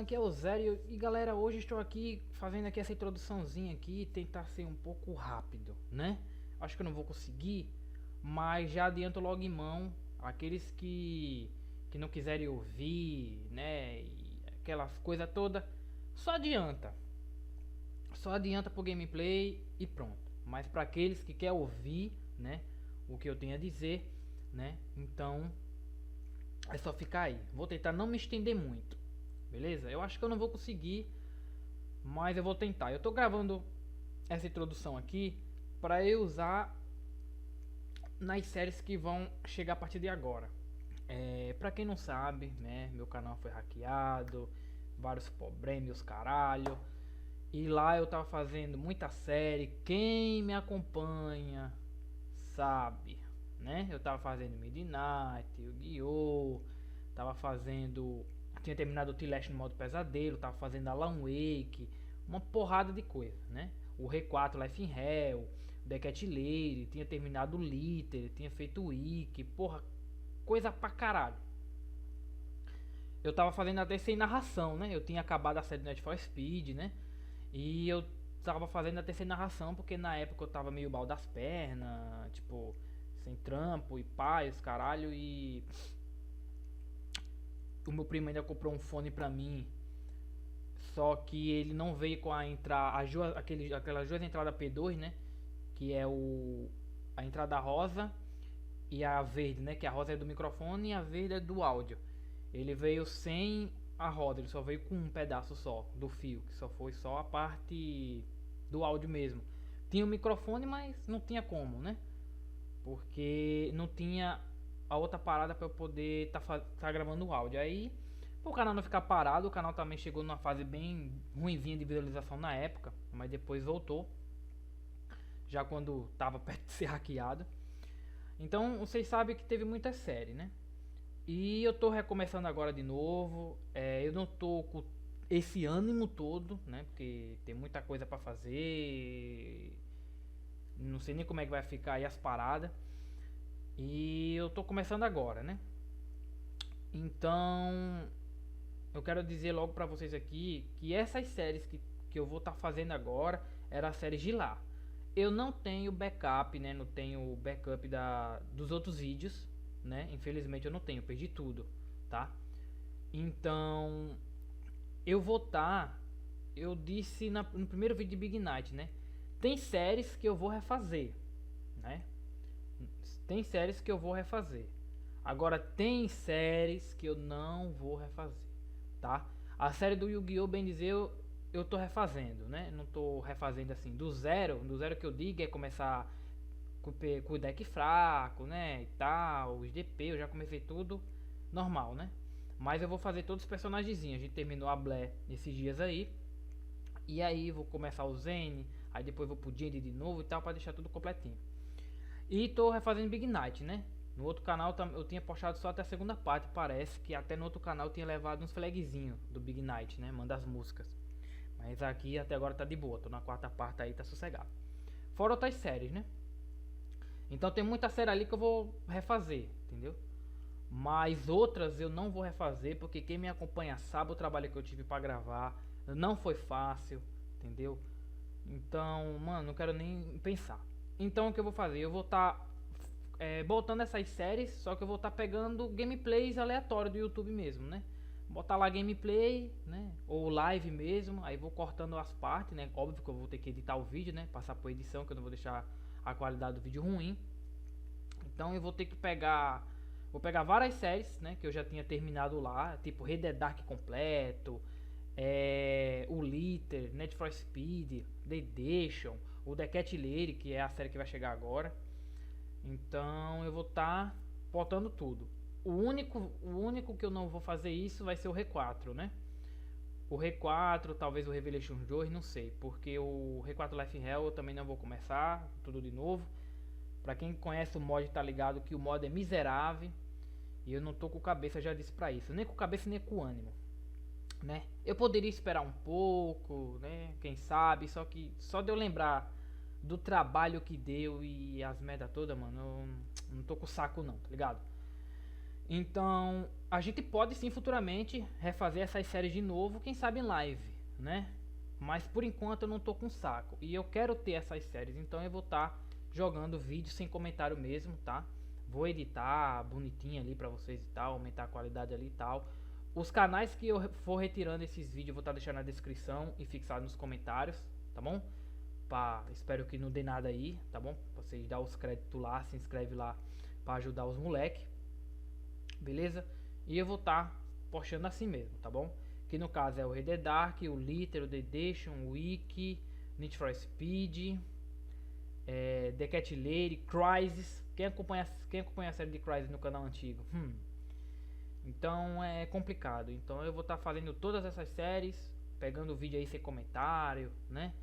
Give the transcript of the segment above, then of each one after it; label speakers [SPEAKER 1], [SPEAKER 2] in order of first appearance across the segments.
[SPEAKER 1] aqui é o Zé e galera, hoje estou aqui fazendo aqui essa introduçãozinha aqui, tentar ser um pouco rápido, né? Acho que eu não vou conseguir, mas já adianto logo em mão aqueles que não quiserem ouvir, né? E aquelas coisas todas, só adianta. Só adianta pro gameplay e pronto. Mas para aqueles que quer ouvir, né, o que eu tenho a dizer, né? Então é só ficar aí. Vou tentar não me estender muito. Beleza? Eu acho que eu não vou conseguir, mas eu vou tentar. Eu tô gravando essa introdução aqui para eu usar nas séries que vão chegar a partir de agora. Pra quem não sabe, né, meu canal foi hackeado, vários problemas, caralho. E lá eu tava fazendo muita série. Quem me acompanha sabe, né? Eu tava fazendo Midnight, Yu-Gi-Oh! Tava fazendo... Tinha terminado o T-Last no modo pesadelo. Tava fazendo Alan Wake. Uma porrada de coisa, né? O R4 Life in Hell, o The Cat Lady. Tinha terminado o Litter. Tinha feito o Wiki. Porra, coisa pra caralho. Eu tava fazendo até sem narração, né? Eu tinha acabado a série do Need for Speed, né? E eu tava fazendo a terceira narração porque na época eu tava meio mal das pernas, tipo, sem trampo e pá, os caralho. E o meu primo ainda comprou um fone pra mim, só que ele não veio com a entrada, aquelas duas entradas P2, né? Que é a entrada rosa e a verde, né? Que a rosa é do microfone e a verde é do áudio. Ele veio sem a roda, ele só veio com um pedaço só do fio, que só foi só a parte do áudio mesmo. Tinha o microfone, mas não tinha como, né? Porque não tinha a outra parada para eu poder tá gravando o áudio. Aí, pro canal não ficar parado, o canal também chegou numa fase bem ruimzinha de visualização na época, mas depois voltou, já quando tava perto de ser hackeado. Então, vocês sabem que teve muita série, né? E eu tô recomeçando agora de novo. Eu não tô com esse ânimo todo, né? Porque tem muita coisa pra fazer. Não sei nem como é que vai ficar aí as paradas. E eu tô começando agora, né? Então eu quero dizer logo pra vocês aqui que essas séries que eu vou estar fazendo agora eram as séries de lá. Eu não tenho backup, né? Não tenho backup dos outros vídeos, né? Infelizmente eu não tenho, perdi tudo, tá? Então eu vou eu disse no primeiro vídeo de Big Night, né? Tem séries que eu vou refazer, né? Tem séries que eu vou refazer. Agora tem séries que eu não vou refazer, tá? A série do Yu-Gi-Oh! Bem dizer, eu tô refazendo, né? Não tô refazendo assim do zero que eu digo é começar com o deck fraco, né, e tal, os DP, eu já comecei tudo normal, né? Mas eu vou fazer todos os personagenzinhos. A gente terminou a Blé esses dias aí. E aí vou começar o Zen, aí depois vou pro Jade de novo e tal, pra deixar tudo completinho. E tô refazendo Big Night, né? No outro canal eu tinha postado só até a segunda parte, parece que até no outro canal eu tinha levado uns flagzinhos do Big Night, né? Manda as músicas. Mas aqui até agora tá de boa, tô na quarta parte aí, tá sossegado. Fora outras séries, né? Então tem muita série ali que eu vou refazer, entendeu? Mas outras eu não vou refazer porque quem me acompanha sabe o trabalho que eu tive pra gravar. Não foi fácil, entendeu? Então, mano, não quero nem pensar. Então o que eu vou fazer? Eu vou estar botando essas séries, só que eu vou estar pegando gameplays aleatórios do YouTube mesmo, né? Botar lá gameplay, né? Ou live mesmo, aí vou cortando as partes, né? Óbvio que eu vou ter que editar o vídeo, né? Passar por edição, que eu não vou deixar a qualidade do vídeo ruim. Então eu vou ter que pegar várias séries, né, que eu já tinha terminado lá, tipo Red Dead Dark completo, o Litter, Need for Speed, The Deixa, o The Cat Lady, que é a série que vai chegar agora. Então eu vou estar botando tudo. O único que eu não vou fazer isso vai ser o R4, né? O R4, talvez o Revelation 2, não sei, porque o R4 Life in Hell eu também não vou começar tudo de novo. Pra quem conhece o mod tá ligado que o mod é miserável. E eu não tô com cabeça, já disse pra isso. Nem com cabeça nem com ânimo, né? Eu poderia esperar um pouco, né? Quem sabe. Só que só de eu lembrar do trabalho que deu e as merda toda, mano, eu não tô com saco não, tá ligado? Então, a gente pode sim futuramente refazer essas séries de novo, quem sabe em live, né? Mas por enquanto eu não tô com saco. E eu quero ter essas séries, então eu vou estar jogando vídeo sem comentário mesmo, tá? Vou editar bonitinho ali pra vocês e tal, aumentar a qualidade ali e tal. Os canais que eu for retirando esses vídeos eu vou estar deixando na descrição e fixado nos comentários, tá bom? Espero que não dê nada aí, tá bom? Vocês dão os créditos lá, se inscreve lá pra ajudar os moleque. Beleza? E eu vou estar postando assim mesmo, tá bom? Que no caso é o Red Dead Dark, o Liter, o The Deixa, o Wiki, Need for Speed, The Cat Lady, Crisis. Quem acompanha a série de Crisis no canal antigo? Então é complicado. Então eu vou estar fazendo todas essas séries, pegando o vídeo aí sem comentário, né?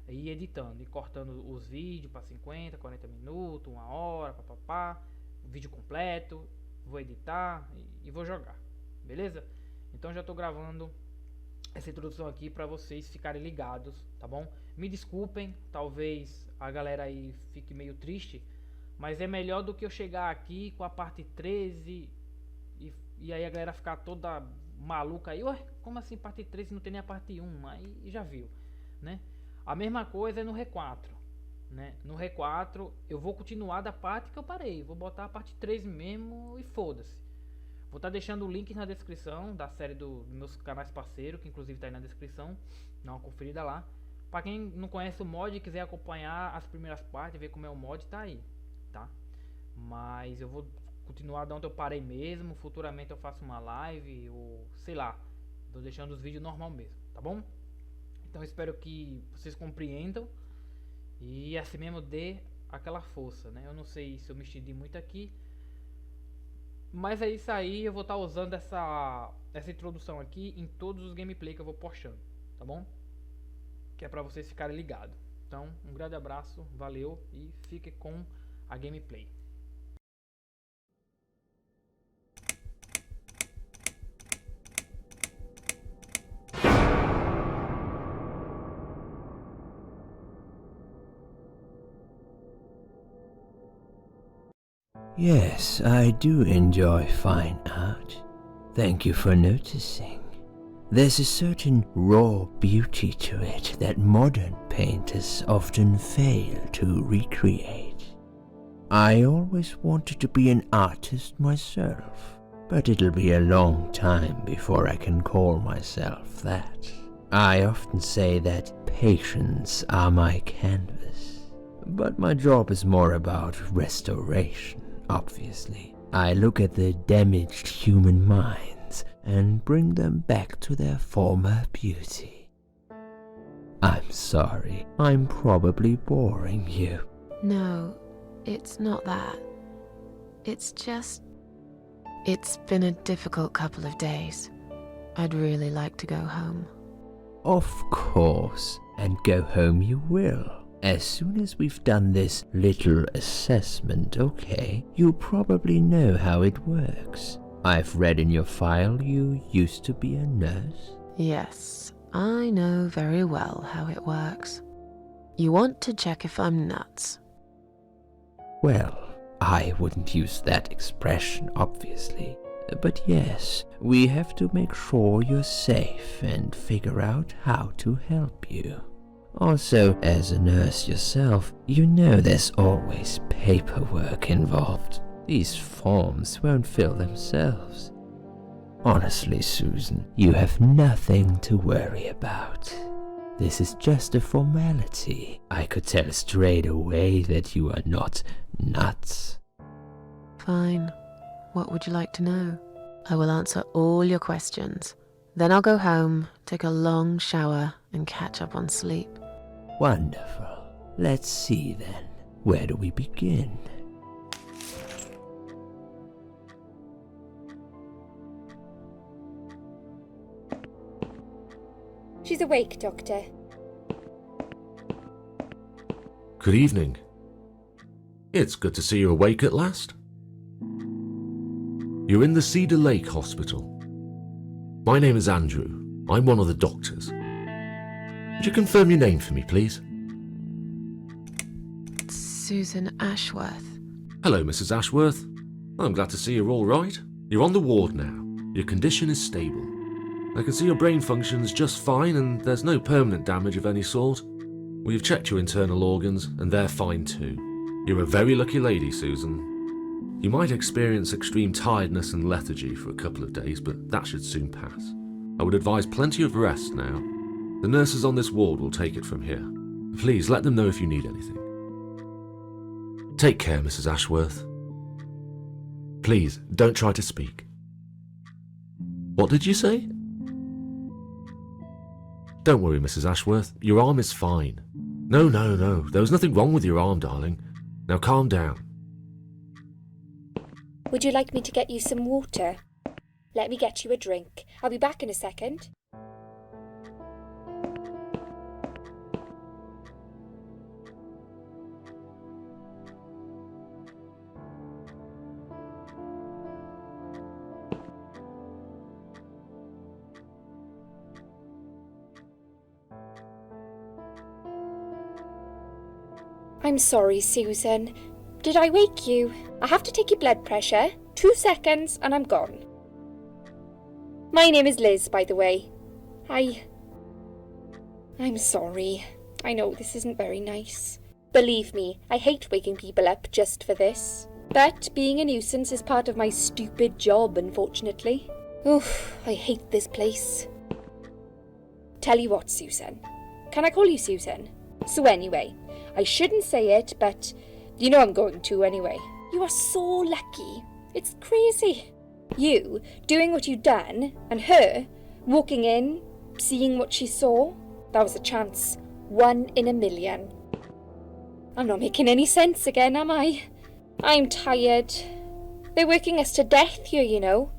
[SPEAKER 1] E editando e cortando os vídeos para 50, 40 minutos, 1 hora, papapá, vídeo completo. Vou editar e vou jogar, beleza? Então já tô gravando essa introdução aqui para vocês ficarem ligados, tá bom? Me desculpem, talvez a galera aí fique meio triste, mas é melhor do que eu chegar aqui com a parte 13 e aí a galera ficar toda maluca aí. Ué, como assim parte 13 não tem nem a parte 1? Aí já viu, né? A mesma coisa é no R4, né? No R4 eu vou continuar da parte que eu parei, vou botar a parte 3 mesmo e foda-se. Vou estar deixando o link na descrição da série dos meus canais parceiros, que inclusive está aí na descrição, dá uma conferida lá. Para quem não conhece o mod e quiser acompanhar as primeiras partes, ver como é o mod, tá aí, tá? Mas eu vou continuar de onde eu parei mesmo, futuramente eu faço uma live ou sei lá, tô deixando os vídeos normal mesmo, tá bom? Então espero que vocês compreendam e assim mesmo dê aquela força, né? Eu não sei se eu me estendi muito aqui, mas é isso aí. Eu vou estar usando essa introdução aqui em todos os gameplay que eu vou postando, tá bom? Que é pra vocês ficarem ligados. Então um grande abraço, valeu e fique com a gameplay.
[SPEAKER 2] Yes, I do enjoy fine art. Thank you for noticing. There's a certain raw beauty to it that modern painters often fail to recreate. I always wanted to be an artist myself, but it'll be a long time before I can call myself that. I often say that patience are my canvas, but my job is more about restoration. Obviously, I look at the damaged human minds and bring them back to their former beauty. I'm sorry, I'm probably boring you.
[SPEAKER 3] No, it's not that. It's just... It's been a difficult couple of days. I'd really like to go home.
[SPEAKER 2] Of course, and go home you will. As soon as we've done this little assessment, okay, you probably know how it works. I've read in your file you used to be a nurse.
[SPEAKER 3] Yes, I know very well how it works. You want to check if I'm nuts.
[SPEAKER 2] Well, I wouldn't use that expression, obviously. But yes, we have to make sure you're safe and figure out how to help you. Also, as a nurse yourself, you know there's always paperwork involved. These forms won't fill themselves. Honestly, Susan, you have nothing to worry about. This is just a formality. I could tell straight away that you are not nuts.
[SPEAKER 3] Fine. What would you like to know? I will answer all your questions. Then I'll go home, take a long shower, and catch up on sleep.
[SPEAKER 2] Wonderful. Let's see then. Where do we begin?
[SPEAKER 4] She's awake, Doctor.
[SPEAKER 5] Good evening. It's good to see you awake at last. You're in the Cedar Lake Hospital. My name is Andrew. I'm one of the doctors. Would you confirm your name for me, please?
[SPEAKER 3] Susan Ashworth.
[SPEAKER 5] Hello, Mrs. Ashworth. I'm glad to see you're all right. You're on the ward now. Your condition is stable. I can see your brain functions just fine and there's no permanent damage of any sort. We've checked your internal organs and they're fine too. You're a very lucky lady, Susan. You might experience extreme tiredness and lethargy for a couple of days, but that should soon pass. I would advise plenty of rest now. The nurses on this ward will take it from here. Please let them know if you need anything. Take care, Mrs. Ashworth. Please, don't try to speak. What did you say? Don't worry, Mrs. Ashworth. Your arm is fine. No. There was nothing wrong with your arm, darling. Now calm down.
[SPEAKER 4] Would you like me to get you some water? Let me get you a drink. I'll be back in a second. I'm sorry, Susan. Did I wake you? I have to take your blood pressure. 2 seconds and I'm gone. My name is Liz, by the way. I'm sorry. I know this isn't very nice. Believe me, I hate waking people up just for this. But being a nuisance is part of my stupid job, unfortunately. Oof, I hate this place. Tell you what, Susan. Can I call you Susan? So anyway, I shouldn't say it, but you know I'm going to anyway. You are so lucky. It's crazy. You doing what you'd done, and her walking in, seeing what she saw. That was a chance. 1 in a million. I'm not making any sense again, am I? I'm tired. They're working us to death here, you know.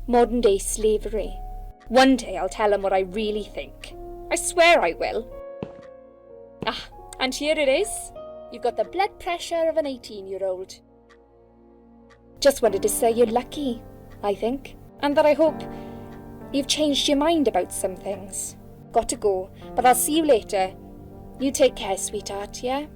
[SPEAKER 4] Modern day slavery. One day I'll tell them what I really think. I swear I will. Ah, and here it is. You've got the blood pressure of an 18-year-old. Just wanted to say you're lucky, I think, and that I hope you've changed your mind about some things. Got to go, but I'll see you later. You take care, sweetheart, yeah?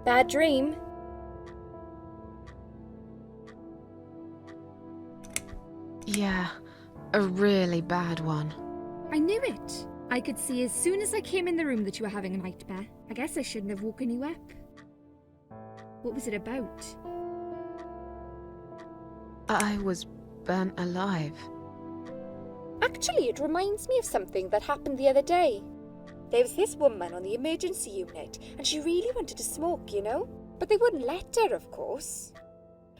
[SPEAKER 4] Bad dream?
[SPEAKER 3] Yeah, a really bad one.
[SPEAKER 6] I knew it. I could see as soon as I came in the room that you were having a nightmare. I guess I shouldn't have woken you up. What was it about?
[SPEAKER 3] I was burnt alive.
[SPEAKER 4] Actually, it reminds me of something that happened the other day. There was this woman on the emergency unit, and she really wanted to smoke, you know? But they wouldn't let her, of course.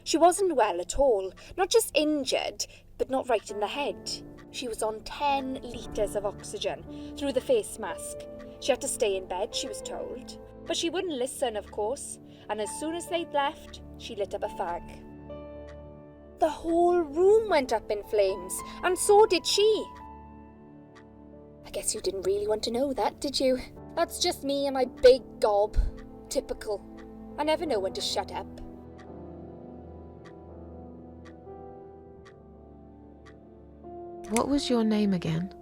[SPEAKER 4] She wasn't well at all, not just injured, but not right in the head. She was on 10 litres of oxygen through the face mask. She had to stay in bed, she was told. But she wouldn't listen, of course, and as soon as they'd left, she lit up a fag. The whole room went up in flames, and so did she. I guess you didn't really want to know that, did you? That's just me and my big gob. Typical. I never know when to shut up.
[SPEAKER 3] What was your name again?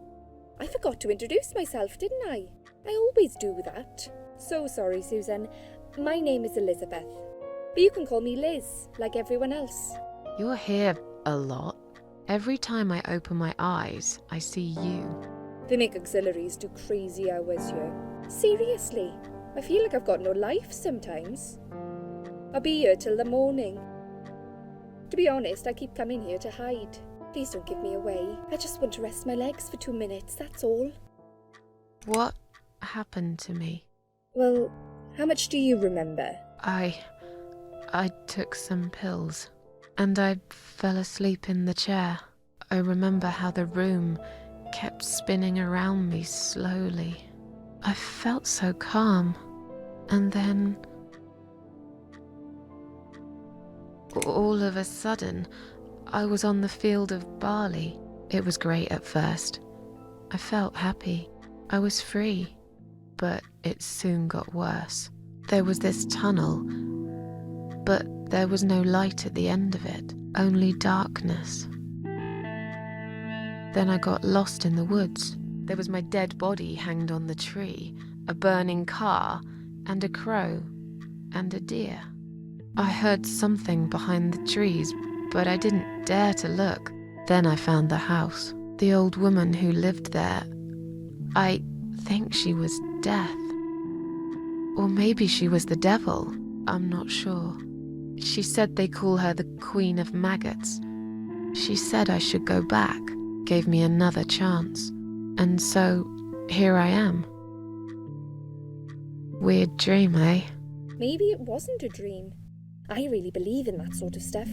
[SPEAKER 4] I forgot to introduce myself, didn't I? I always do that. So sorry, Susan. My name is Elizabeth. But you can call me Liz, like everyone else.
[SPEAKER 3] You're here a lot. Every time I open my eyes, I see you.
[SPEAKER 4] They make auxiliaries do crazy hours here. Seriously, I feel like I've got no life sometimes. I'll be here till the morning. To be honest, I keep coming here to hide. Please don't give me away. I just want to rest my legs for 2 minutes, that's all.
[SPEAKER 3] What happened to me?
[SPEAKER 4] Well, how much do you remember?
[SPEAKER 3] I took some pills, and I fell asleep in the chair. I remember how the room kept spinning around me slowly. I felt so calm, and then all of a sudden, I was on the field of barley. It was great at first. I felt happy. I was free. But it soon got worse. There was this tunnel, but there was no light at the end of it, only darkness. Then I got lost in the woods. There was my dead body hanged on the tree, a burning car, and a crow, and a deer. I heard something behind the trees, but I didn't dare to look. Then I found the house. The old woman who lived there, I think she was Death. Or maybe she was the devil. I'm not sure. She said they call her the Queen of Maggots. She said I should go back, gave me another chance. And so, here I am. Weird dream, eh?
[SPEAKER 4] Maybe it wasn't a dream. I really believe in that sort of stuff.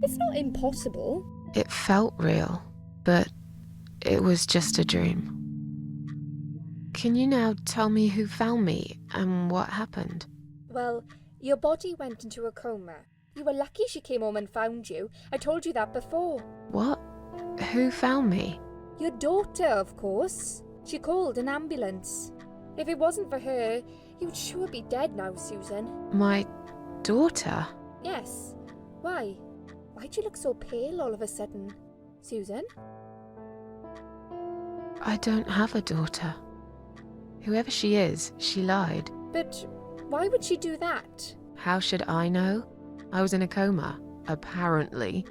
[SPEAKER 4] It's not impossible.
[SPEAKER 3] It felt real, but it was just a dream. Can you now tell me who found me and what happened?
[SPEAKER 4] Well, your body went into a coma. You were lucky she came home and found you. I told you that before.
[SPEAKER 3] What? Who found me?
[SPEAKER 4] Your daughter, of course. She called an ambulance. If it wasn't for her, you'd sure be dead now, Susan.
[SPEAKER 3] My daughter?
[SPEAKER 4] Yes. Why? Why'd you look so pale all of a sudden, Susan?
[SPEAKER 3] I don't have a daughter. Whoever she is, she lied.
[SPEAKER 4] But why would she do that?
[SPEAKER 3] How should I know? I was in a coma, apparently.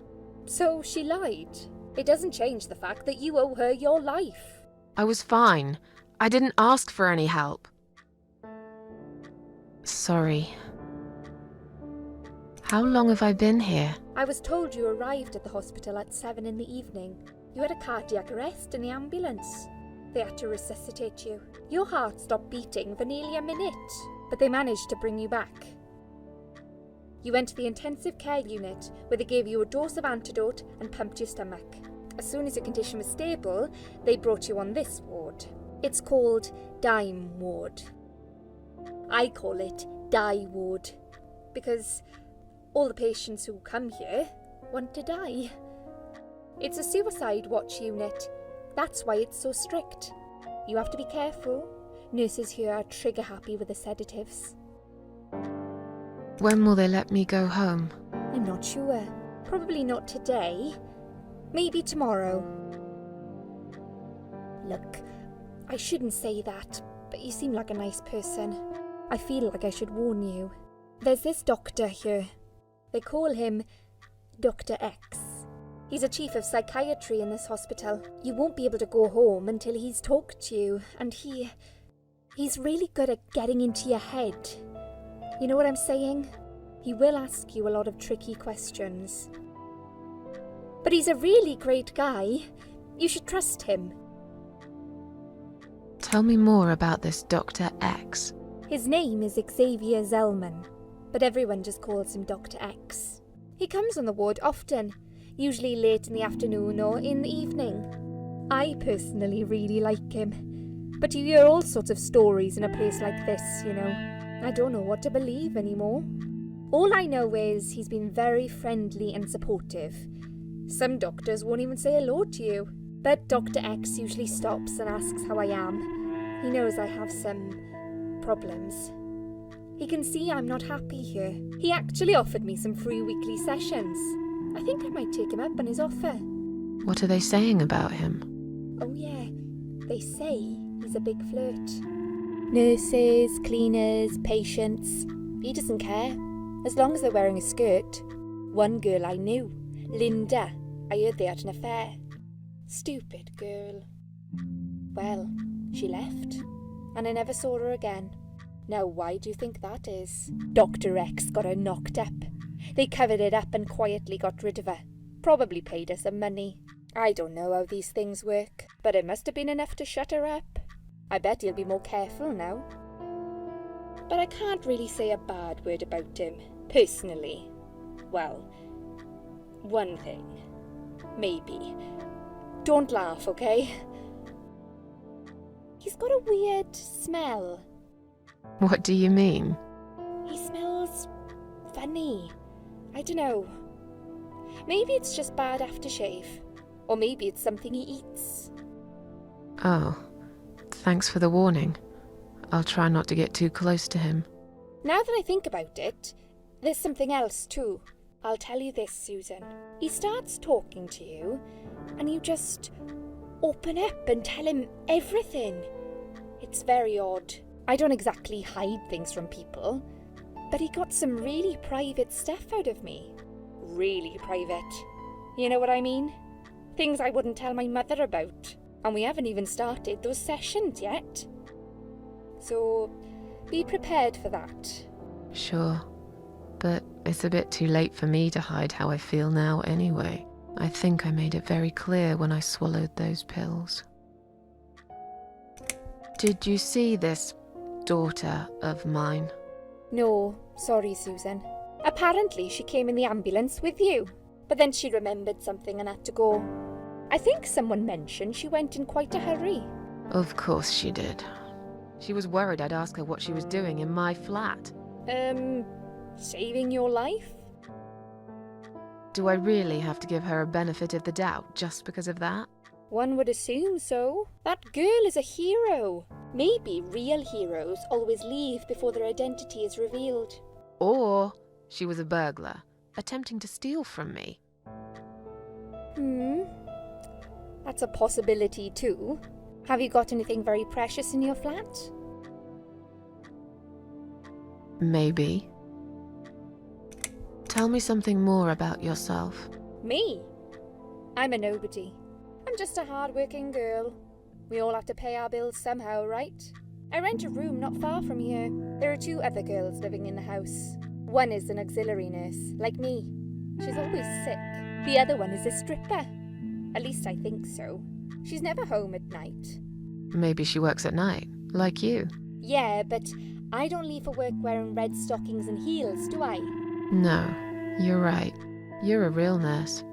[SPEAKER 4] So she lied. It doesn't change the fact that you owe her your life.
[SPEAKER 3] I was fine. I didn't ask for any help. Sorry. How long have I been here?
[SPEAKER 4] I was told you arrived at the hospital at 7 in the evening. You had a cardiac arrest in the ambulance. They had to resuscitate you. Your heart stopped beating for nearly a minute, but they managed to bring you back. You went to the intensive care unit, where they gave you a dose of antidote and pumped your stomach. As soon as your condition was stable, they brought you on this ward. It's called Dime Ward. I call it Die Ward, because all the patients who come here want to die. It's a suicide watch unit. That's why it's so strict. You have to be careful. Nurses here are trigger happy with the sedatives.
[SPEAKER 3] When will they let me go home?
[SPEAKER 4] I'm not sure. Probably not today. Maybe tomorrow. Look, I shouldn't say that, but you seem like a nice person. I feel like I should warn you. There's this doctor here. They call him Dr. X. He's a chief of psychiatry in this hospital. You won't be able to go home until he's talked to you, and he's really good at getting into your head. You know what I'm saying? He will ask you a lot of tricky questions. But he's a really great guy. You should trust him.
[SPEAKER 3] Tell me more about this Dr. X.
[SPEAKER 4] His name is Xavier Zellman, but everyone just calls him Dr. X. He comes on the ward often, usually late in the afternoon or in the evening. I personally really like him, but you hear all sorts of stories in a place like this, you know. I don't know what to believe anymore. All I know is he's been very friendly and supportive. Some doctors won't even say hello to you, but Dr. X usually stops and asks how I am. He knows I have some problems. He can see I'm not happy here. He actually offered me some free weekly sessions. I think I might take him up on his offer.
[SPEAKER 3] What are they saying about him?
[SPEAKER 4] Oh yeah, they say he's a big flirt. Nurses, cleaners, patients. He doesn't care, as long as they're wearing a skirt. One girl I knew, Linda, I heard they had an affair. Stupid girl. Well, she left, and I never saw her again. Now why do you think that is? Dr. X got her knocked up. They covered it up and quietly got rid of her. Probably paid her some money. I don't know how these things work, but it must have been enough to shut her up. I bet he'll be more careful now. But I can't really say a bad word about him, personally. Well, one thing. Maybe. Don't laugh, okay? He's got a weird smell.
[SPEAKER 3] What do you mean?
[SPEAKER 4] He smells funny. I don't know. Maybe it's just bad aftershave. Or maybe it's something he eats.
[SPEAKER 3] Oh, thanks for the warning. I'll try not to get too close to him.
[SPEAKER 4] Now that I think about it, there's something else too. I'll tell you this, Susan. He starts talking to you, and you just open up and tell him everything. It's very odd. I don't exactly hide things from people, but he got some really private stuff out of me. Really private. You know what I mean? Things I wouldn't tell my mother about. And we haven't even started those sessions yet. So, be prepared for that.
[SPEAKER 3] Sure, but it's a bit too late for me to hide how I feel now anyway. I think I made it very clear when I swallowed those pills. Did you see this daughter of mine?
[SPEAKER 4] No, sorry, Susan. Apparently she came in the ambulance with you, but then she remembered something and had to go. I think someone mentioned she went in quite a hurry.
[SPEAKER 3] Of course she did. She was worried I'd ask her what she was doing in my flat.
[SPEAKER 4] Saving your life?
[SPEAKER 3] Do I really have to give her a benefit of the doubt just because of that?
[SPEAKER 4] One would assume so. That girl is a hero. Maybe real heroes always leave before their identity is revealed.
[SPEAKER 3] Or she was a burglar, attempting to steal from me.
[SPEAKER 4] That's a possibility too. Have you got anything very precious in your flat?
[SPEAKER 3] Maybe. Tell me something more about yourself.
[SPEAKER 4] Me? I'm a nobody. I'm just a hard-working girl. We all have to pay our bills somehow, right? I rent a room not far from here. There are 2 other girls living in the house. One is an auxiliary nurse, like me. She's always sick. The other one is a stripper. At least I think so. She's never home at night.
[SPEAKER 3] Maybe she works at night, like you.
[SPEAKER 4] Yeah, but I don't leave for work wearing red stockings and heels, do I?
[SPEAKER 3] No, you're right. You're a real nurse,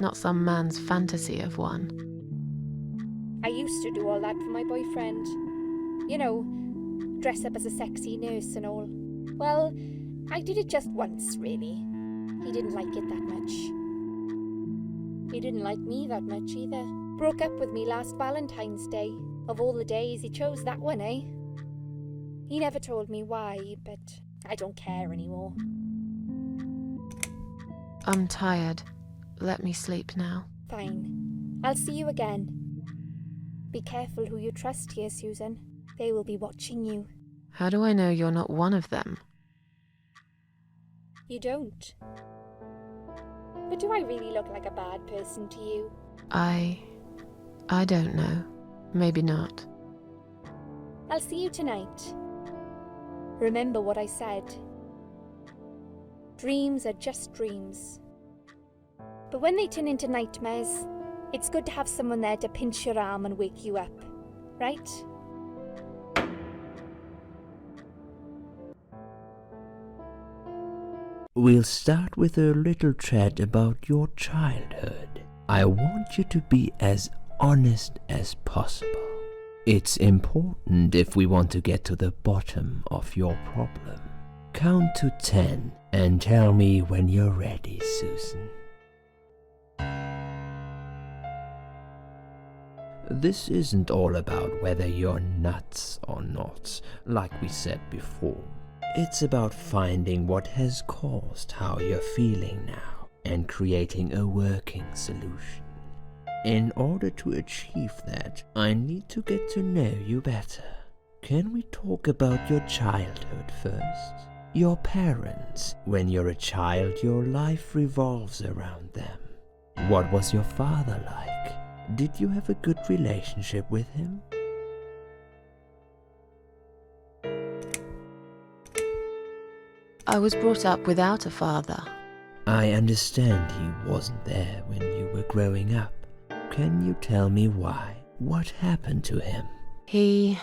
[SPEAKER 3] not some man's fantasy of one.
[SPEAKER 4] I used to do all that for my boyfriend. You know, dress up as a sexy nurse and all. Well, I did it just once, really. He didn't like it that much. He didn't like me that much either. Broke up with me last Valentine's Day. Of all the days, he chose that one, eh? He never told me why, but I don't care anymore.
[SPEAKER 3] I'm tired. Let me sleep now.
[SPEAKER 4] Fine. I'll see you again. Be careful who you trust here, Susan. They will be watching you.
[SPEAKER 3] How do I know you're not one of them?
[SPEAKER 4] You don't. But do I really look like a bad person to you?
[SPEAKER 3] I don't know. Maybe not.
[SPEAKER 4] I'll see you tonight. Remember what I said. Dreams are just dreams. But when they turn into nightmares, it's good to have someone there to pinch your arm and wake you up, right?
[SPEAKER 2] We'll start with a little chat about your childhood. I want you to be as honest as possible. It's important if we want to get to the bottom of your problem. Count to 10 and tell me when you're ready, Susan. This isn't all about whether you're nuts or not, like we said before. It's about finding what has caused how you're feeling now and creating a working solution. In order to achieve that, I need to get to know you better. Can we talk about your childhood first? Your parents. When you're a child, your life revolves around them. What was your father like? Did you have a good relationship with him?
[SPEAKER 3] I was brought up without a father.
[SPEAKER 2] I understand he wasn't there when you were growing up. Can you tell me why? What happened to him?
[SPEAKER 3] He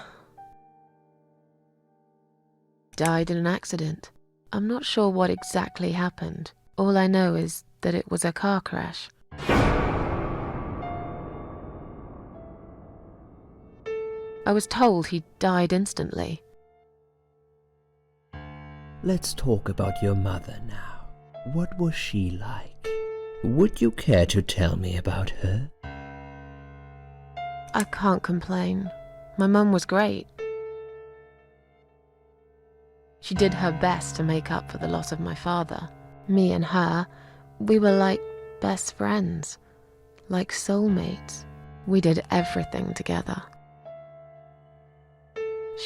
[SPEAKER 3] died in an accident. I'm not sure what exactly happened. All I know is that it was a car crash. I was told he died instantly.
[SPEAKER 2] Let's talk about your mother now. What was she like? Would you care to tell me about her?
[SPEAKER 3] I can't complain. My mum was great. She did her best to make up for the loss of my father. Me and her, we were like best friends, like soulmates. We did everything together.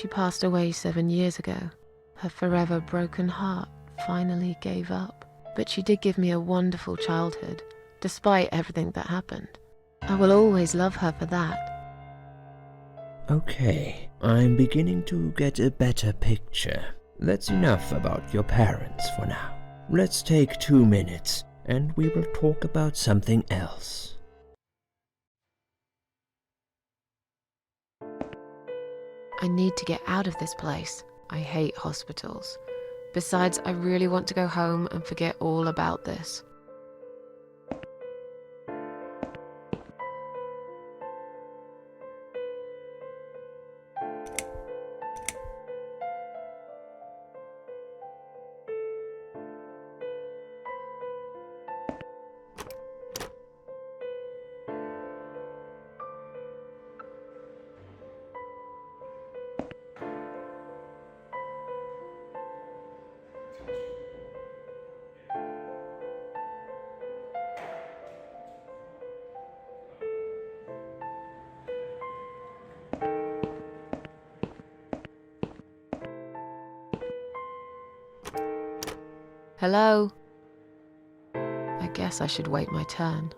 [SPEAKER 3] She passed away 7 years ago. Her forever broken heart finally gave up. But she did give me a wonderful childhood, despite everything that happened. I will always love her for that.
[SPEAKER 2] Okay, I'm beginning to get a better picture. That's enough about your parents for now. Let's take 2 minutes, and we will talk about something else.
[SPEAKER 3] I need to get out of this place. I hate hospitals. Besides, I really want to go home and forget all about this. Hello? I guess I should wait my turn.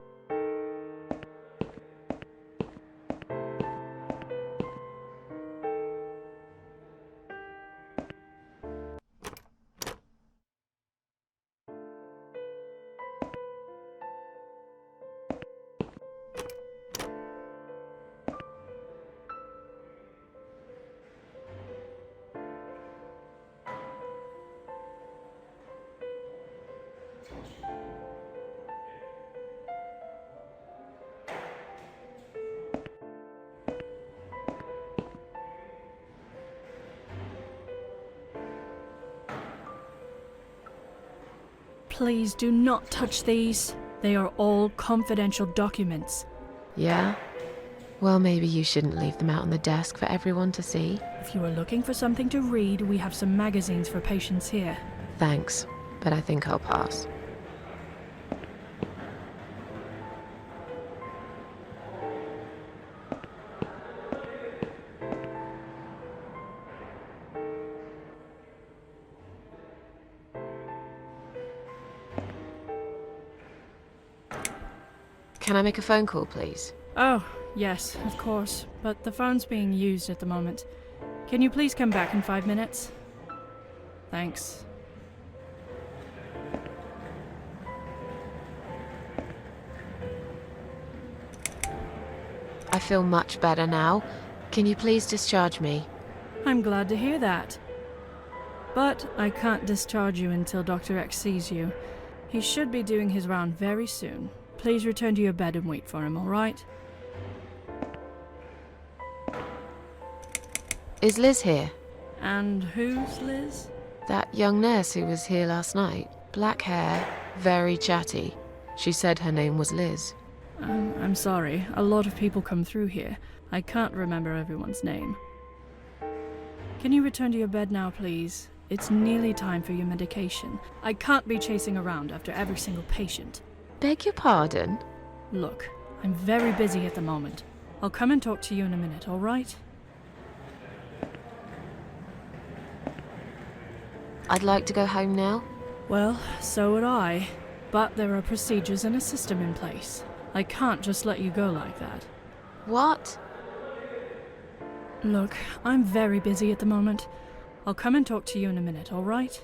[SPEAKER 7] Please do not touch these. They are all confidential documents.
[SPEAKER 3] Yeah? Well, maybe you shouldn't leave them out on the desk for everyone to see.
[SPEAKER 7] If you are looking for something to read, we have some magazines for patients here.
[SPEAKER 3] Thanks, but I think I'll pass. Can I make a phone call, please?
[SPEAKER 7] Oh, yes, of course, but the phone's being used at the moment. Can you please come back in 5 minutes? Thanks.
[SPEAKER 3] I feel much better now. Can you please discharge me?
[SPEAKER 7] I'm glad to hear that. But I can't discharge you until Dr. X sees you. He should be doing his round very soon. Please return to your bed and wait for him, all right?
[SPEAKER 3] Is Liz here?
[SPEAKER 7] And who's Liz?
[SPEAKER 3] That young nurse who was here last night. Black hair, very chatty. She said her name was Liz.
[SPEAKER 7] I'm sorry. A lot of people come through here. I can't remember everyone's name. Can you return to your bed now, please? It's nearly time for your medication. I can't be chasing around after every single patient.
[SPEAKER 3] Beg your pardon?
[SPEAKER 7] Look, I'm very busy at the moment. I'll come and talk to you in a minute, all right?
[SPEAKER 3] I'd like to go home now.
[SPEAKER 7] Well, so would I. But there are procedures and a system in place. I can't just let you go like that.
[SPEAKER 3] What?
[SPEAKER 7] Look, I'm very busy at the moment. I'll come and talk to you in a minute, all right?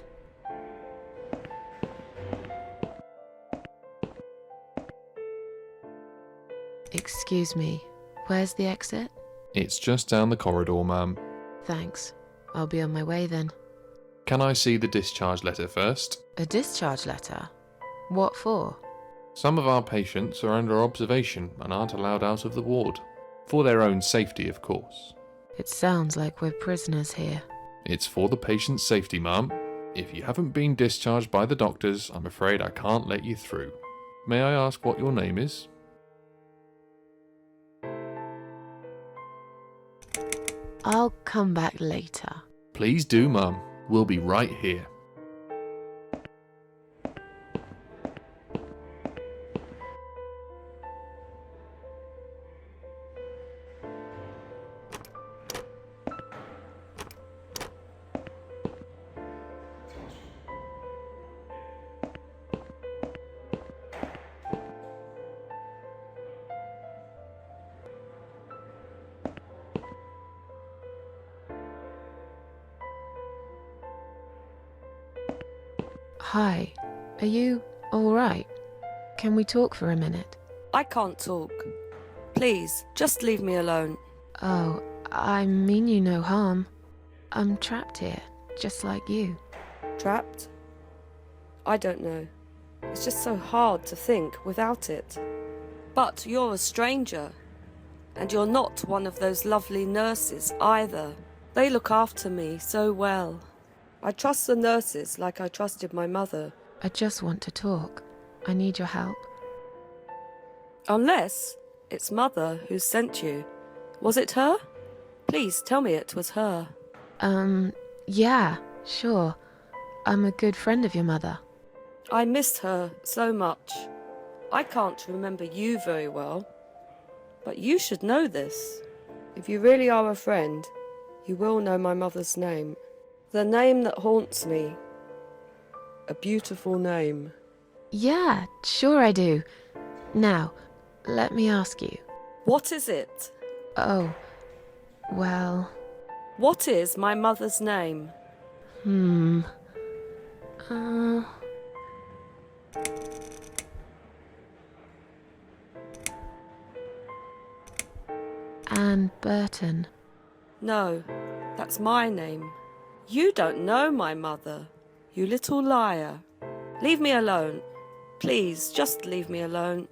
[SPEAKER 3] Excuse me, where's the exit?
[SPEAKER 8] It's just down the corridor, ma'am.
[SPEAKER 3] Thanks. I'll be on my way then.
[SPEAKER 8] Can I see the discharge letter first?
[SPEAKER 3] A discharge letter? What for?
[SPEAKER 8] Some of our patients are under observation and aren't allowed out of the ward. For their own safety, of course.
[SPEAKER 3] It sounds like we're prisoners here.
[SPEAKER 8] It's for the patient's safety, ma'am. If you haven't been discharged by the doctors, I'm afraid I can't let you through. May I ask what your name is?
[SPEAKER 3] I'll come back later.
[SPEAKER 8] Please do, ma'am. We'll be right here.
[SPEAKER 3] Hi, are you alright? Can we talk for a minute?
[SPEAKER 9] I can't talk. Please, just leave me alone.
[SPEAKER 3] Oh, I mean you no harm. I'm trapped here, just like you.
[SPEAKER 9] Trapped? I don't know. It's just so hard to think without it. But you're a stranger. And you're not one of those lovely nurses either. They look after me so well. I trust the nurses like I trusted my mother.
[SPEAKER 3] I just want to talk. I need your help.
[SPEAKER 9] Unless it's Mother who sent you. Was it her? Please tell me it was her.
[SPEAKER 3] Yeah, sure. I'm a good friend of your mother.
[SPEAKER 9] I miss her so much. I can't remember you very well. But you should know this. If you really are a friend, you will know my mother's name. The name that haunts me. A beautiful name.
[SPEAKER 3] Yeah, sure I do. Now, let me ask you.
[SPEAKER 9] What is it?
[SPEAKER 3] Oh, well...
[SPEAKER 9] What is my mother's name?
[SPEAKER 3] Anne Burton.
[SPEAKER 9] No, that's my name. You don't know my mother, you little liar. Leave me alone. Please, just leave me alone.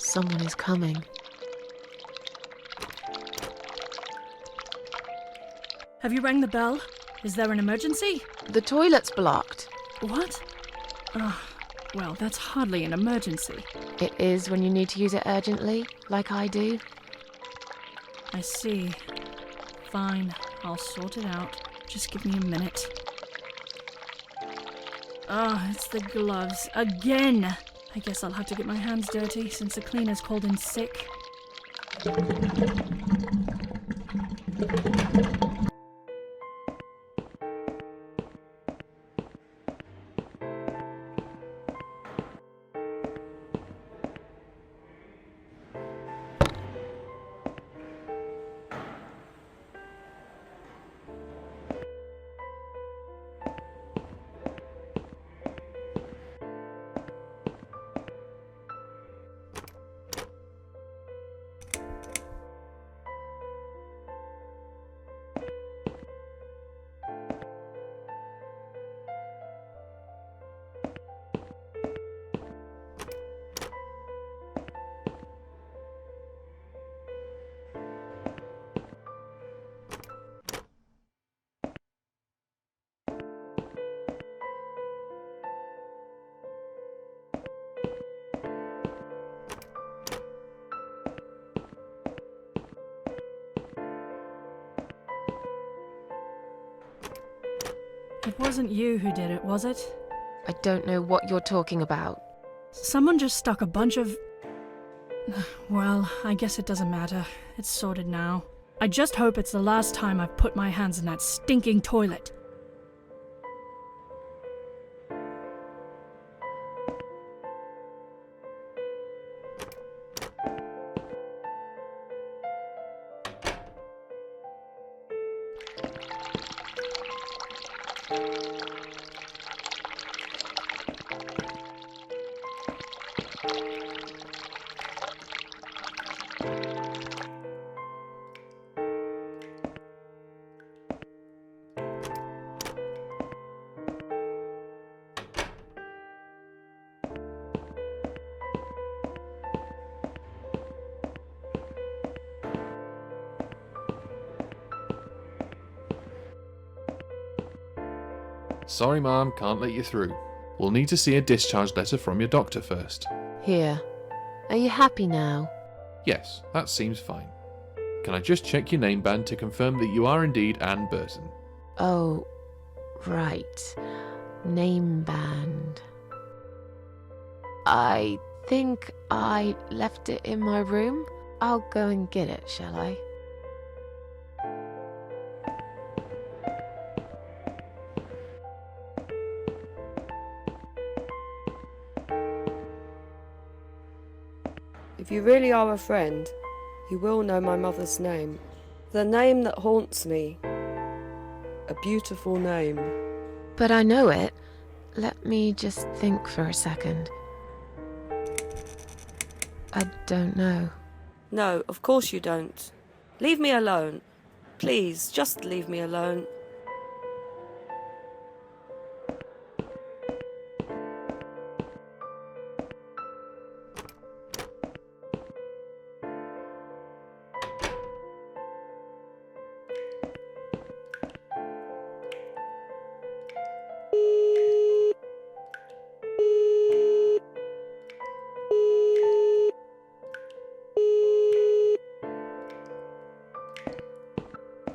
[SPEAKER 3] Someone is coming.
[SPEAKER 7] Have you rang the bell? Is there an emergency?
[SPEAKER 3] The toilet's blocked.
[SPEAKER 7] What? Ah, well, that's hardly an emergency.
[SPEAKER 3] It is when you need to use it urgently, like I do.
[SPEAKER 7] I see. Fine, I'll sort it out. Just give me a minute. Ah, it's the gloves. Again! I guess I'll have to get my hands dirty since the cleaner's called in sick. It wasn't you who did it, was it?
[SPEAKER 3] I don't know what you're talking about.
[SPEAKER 7] Someone just stuck a bunch of... Well, I guess it doesn't matter. It's sorted now. I just hope it's the last time I've put my hands in that stinking toilet.
[SPEAKER 8] Sorry, Mom, can't let you through. We'll need to see a discharge letter from your doctor first.
[SPEAKER 3] Here. Are you happy now?
[SPEAKER 8] Yes, that seems fine. Can I just check your name band to confirm that you are indeed Anne Burton?
[SPEAKER 3] Oh, right. Name band. I think I left it in my room. I'll go and get it, shall I?
[SPEAKER 9] If you really are a friend, you will know my mother's name. The name that haunts me. A beautiful name.
[SPEAKER 3] But I know it. Let me just think for a second. I don't know.
[SPEAKER 9] No, of course you don't. Leave me alone. Please, just leave me alone.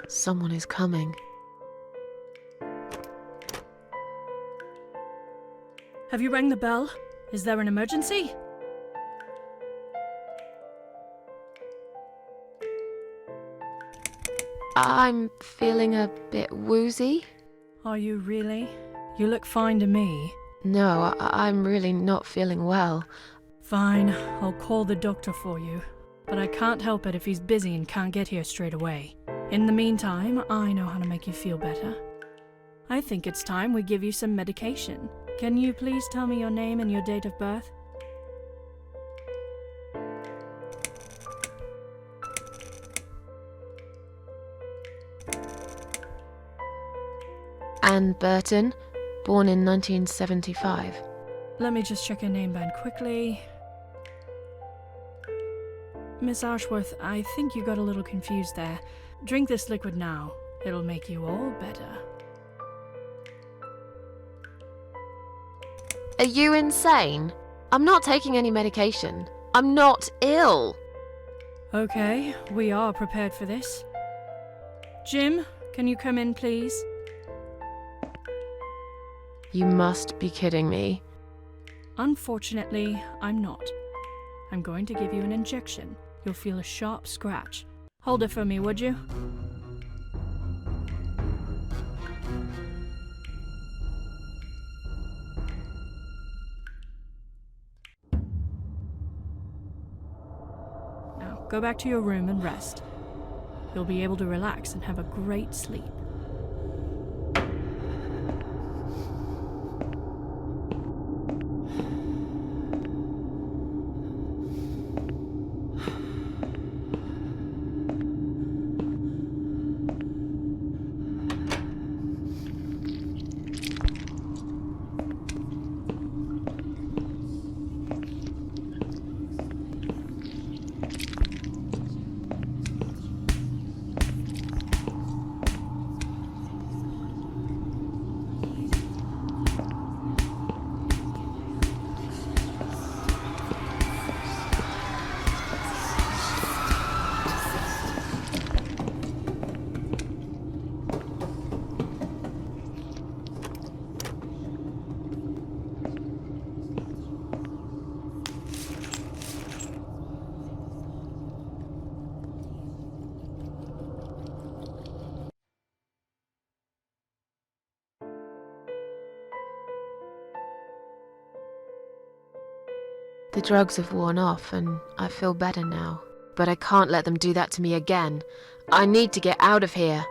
[SPEAKER 3] Someone is coming.
[SPEAKER 7] Have you rang the bell? Is there an emergency?
[SPEAKER 3] I'm feeling a bit woozy.
[SPEAKER 7] Are you really? You look fine to me.
[SPEAKER 3] No, I'm really not feeling well.
[SPEAKER 7] Fine, I'll call the doctor for you. But I can't help it if he's busy and can't get here straight away. In the meantime, I know how to make you feel better. I think it's time we give you some medication. Can you please tell me your name and your date of birth?
[SPEAKER 3] Anne Burton, born in 1975.
[SPEAKER 7] Let me just check your name band quickly. Miss Ashworth, I think you got a little confused there. Drink this liquid now. It'll make you all better.
[SPEAKER 3] Are you insane? I'm not taking any medication. I'm not ill.
[SPEAKER 7] Okay, we are prepared for this. Jim, can you come in, please?
[SPEAKER 3] You must be kidding me.
[SPEAKER 7] Unfortunately, I'm not. I'm going to give you an injection. You'll feel a sharp scratch. Hold it for me, would you? Now, go back to your room and rest. You'll be able to relax and have a great sleep.
[SPEAKER 3] The drugs have worn off and I feel better now. But I can't let them do that to me again. I need to get out of here.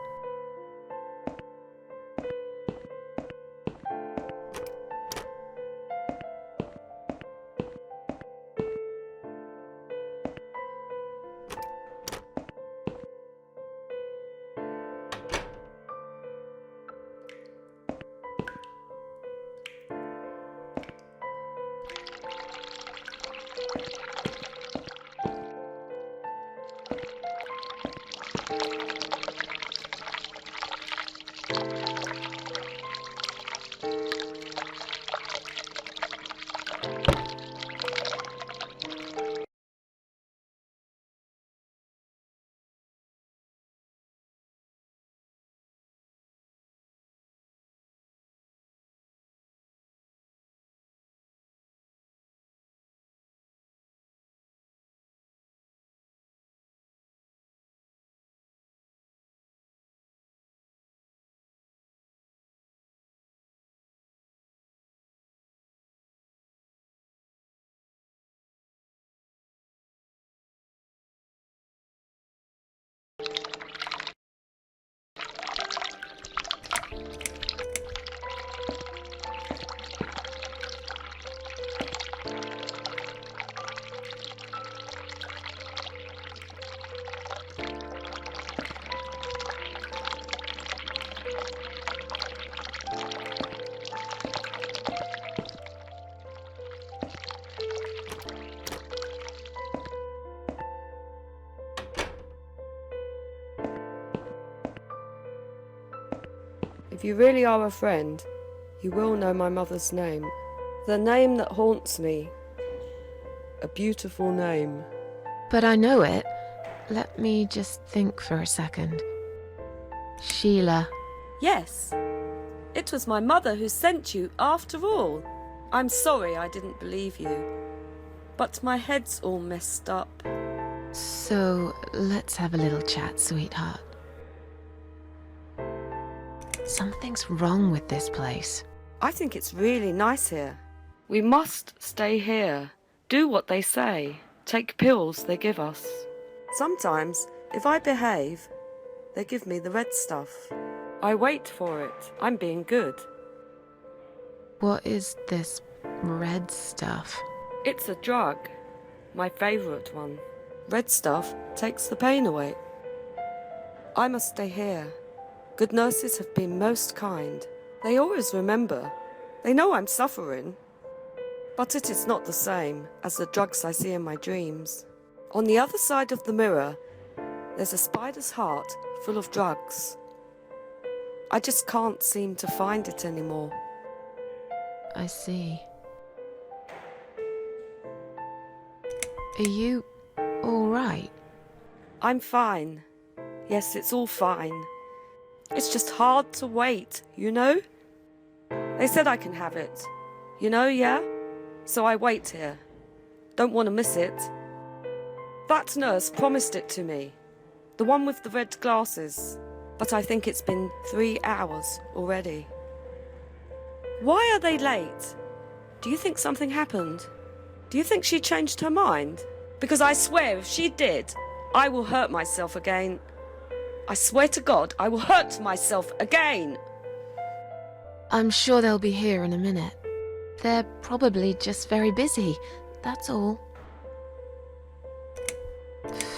[SPEAKER 9] If you really are a friend, you will know my mother's name. The name that haunts me. A beautiful name.
[SPEAKER 3] But I know it. Let me just think for a second. Sheila.
[SPEAKER 9] Yes. It was my mother who sent you after all. I'm sorry I didn't believe you. But my head's all messed up.
[SPEAKER 3] So, let's have a little chat, sweetheart. Something's wrong with this place.
[SPEAKER 9] I think it's really nice here. We must stay here. Do what they say. Take pills they give us. Sometimes, if I behave, they give me the red stuff. I wait for it. I'm being good.
[SPEAKER 3] What is this red stuff?
[SPEAKER 9] It's a drug. My favourite one. Red stuff takes the pain away. I must stay here. Good nurses have been most kind. They always remember. They know I'm suffering. But it is not the same as the drugs I see in my dreams. On the other side of the mirror, there's a spider's heart full of drugs. I just can't seem to find it anymore.
[SPEAKER 3] I see. Are you all right?
[SPEAKER 9] I'm fine. Yes, it's all fine. It's just hard to wait, you know? They said I can have it. You know, yeah? So I wait here. Don't want to miss it. That nurse promised it to me. The one with the red glasses. But I think it's been 3 hours already. Why are they late? Do you think something happened? Do you think she changed her mind? Because I swear if she did, I will hurt myself again. I swear to God, I will hurt myself again.
[SPEAKER 3] I'm sure they'll be here in a minute. They're probably just very busy, that's all.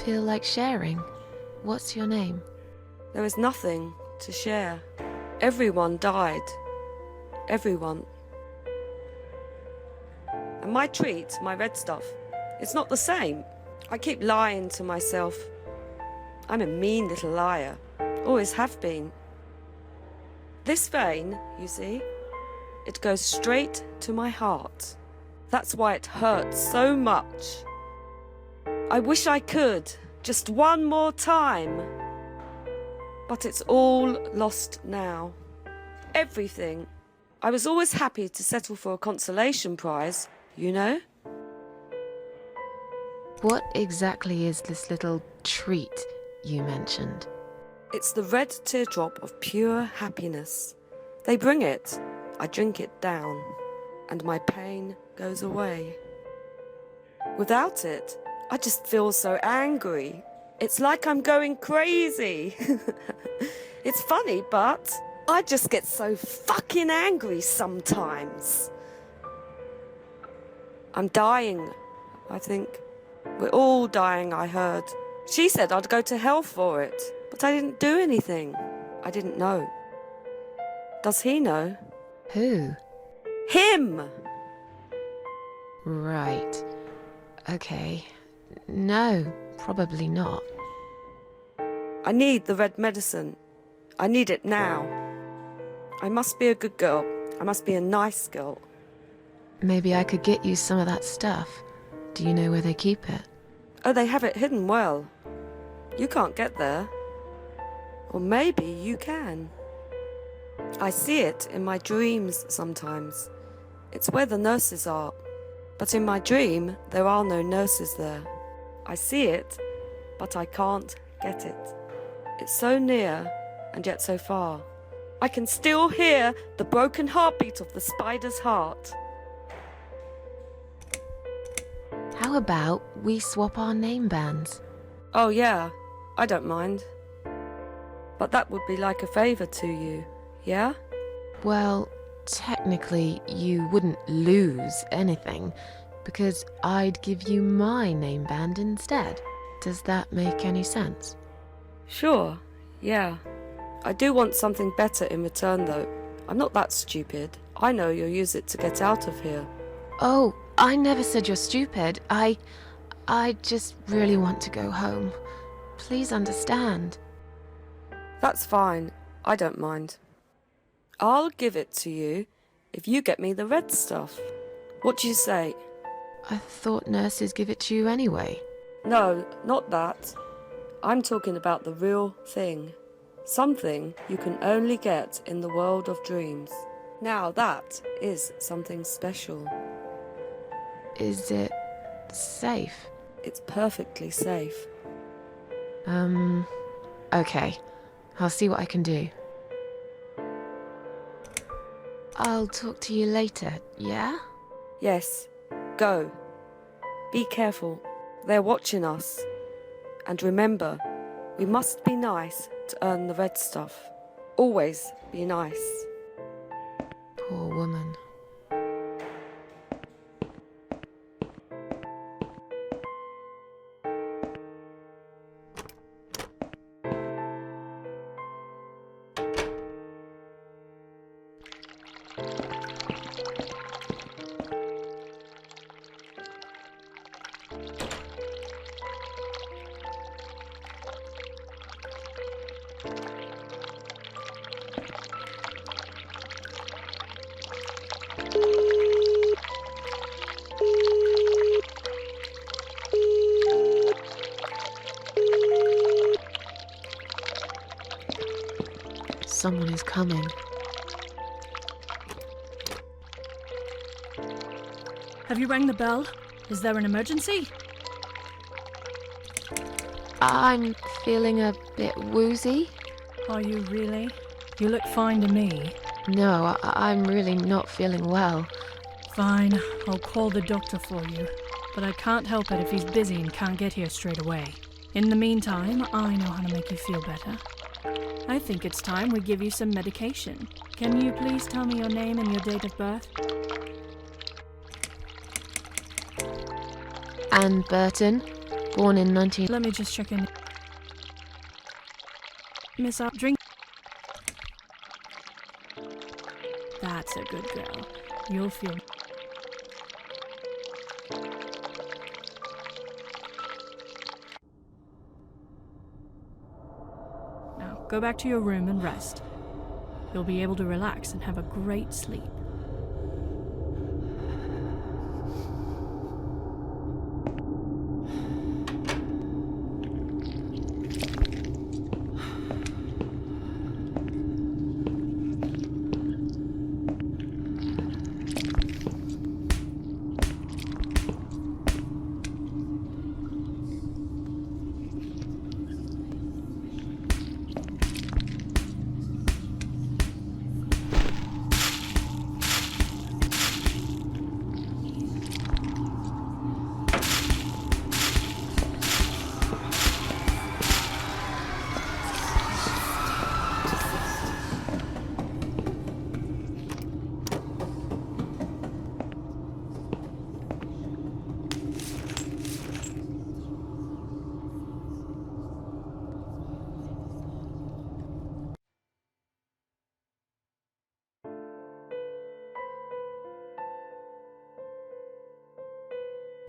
[SPEAKER 3] Feel like sharing? What's your name?
[SPEAKER 9] There is nothing to share. Everyone died. Everyone. And my treat, my red stuff, it's not the same. I keep lying to myself. I'm a mean little liar. Always have been. This vein, you see, it goes straight to my heart. That's why it hurts so much. I wish I could, just one more time. But it's all lost now. Everything. I was always happy to settle for a consolation prize, you know?
[SPEAKER 3] What exactly is this little treat you mentioned?
[SPEAKER 9] It's the red teardrop of pure happiness. They bring it, I drink it down, and my pain goes away. Without it, I just feel so angry. It's like I'm going crazy. It's funny, but I just get so fucking angry sometimes. I'm dying, I think. We're all dying, I heard. She said I'd go to hell for it, but I didn't do anything. I didn't know. Does he know?
[SPEAKER 3] Who?
[SPEAKER 9] Him!
[SPEAKER 3] Right. Okay. No, probably not.
[SPEAKER 9] I need the red medicine. I need it now. I must be a good girl. I must be a nice girl.
[SPEAKER 3] Maybe I could get you some of that stuff. Do you know where they keep it?
[SPEAKER 9] Oh, they have it hidden well. You can't get there. Or maybe you can. I see it in my dreams sometimes. It's where the nurses are. But in my dream, there are no nurses there. I see it, but I can't get it. It's so near, and yet so far. I can still hear the broken heartbeat of the spider's heart.
[SPEAKER 3] How about we swap our name bands?
[SPEAKER 9] Oh yeah, I don't mind. But that would be like a favour to you, yeah?
[SPEAKER 3] Well, technically you wouldn't lose anything, because I'd give you my name band instead. Does that make any sense?
[SPEAKER 9] Sure, yeah. I do want something better in return though. I'm not that stupid. I know you'll use it to get out of here.
[SPEAKER 3] Oh, I never said you're stupid. I just really want to go home. Please understand.
[SPEAKER 9] That's fine. I don't mind. I'll give it to you if you get me the red stuff. What do you say?
[SPEAKER 3] I thought nurses give it to you anyway.
[SPEAKER 9] No, not that. I'm talking about the real thing. Something you can only get in the world of dreams. Now that is something special.
[SPEAKER 3] Is it safe?
[SPEAKER 9] It's perfectly safe.
[SPEAKER 3] Okay. I'll see what I can do. I'll talk to you later, yeah?
[SPEAKER 9] Yes, go. Be careful. They're watching us. And remember, we must be nice to earn the red stuff. Always be nice.
[SPEAKER 3] Poor woman. Someone is coming.
[SPEAKER 7] Have you rang the bell? Is there an emergency?
[SPEAKER 3] I'm feeling a bit woozy.
[SPEAKER 7] Are you really? You look fine to me.
[SPEAKER 3] No, I'm really not feeling well.
[SPEAKER 7] Fine, I'll call the doctor for you. But I can't help it if he's busy and can't get here straight away. In the meantime, I know how to make you feel better. I think it's time we give you some medication. Can you please tell me your name and your date of birth?
[SPEAKER 3] Anne Burton, born in 19...
[SPEAKER 7] Let me just check in. Miss, drink. That's a good girl. You'll feel... Now, go back to your room and rest. You'll be able to relax and have a great sleep.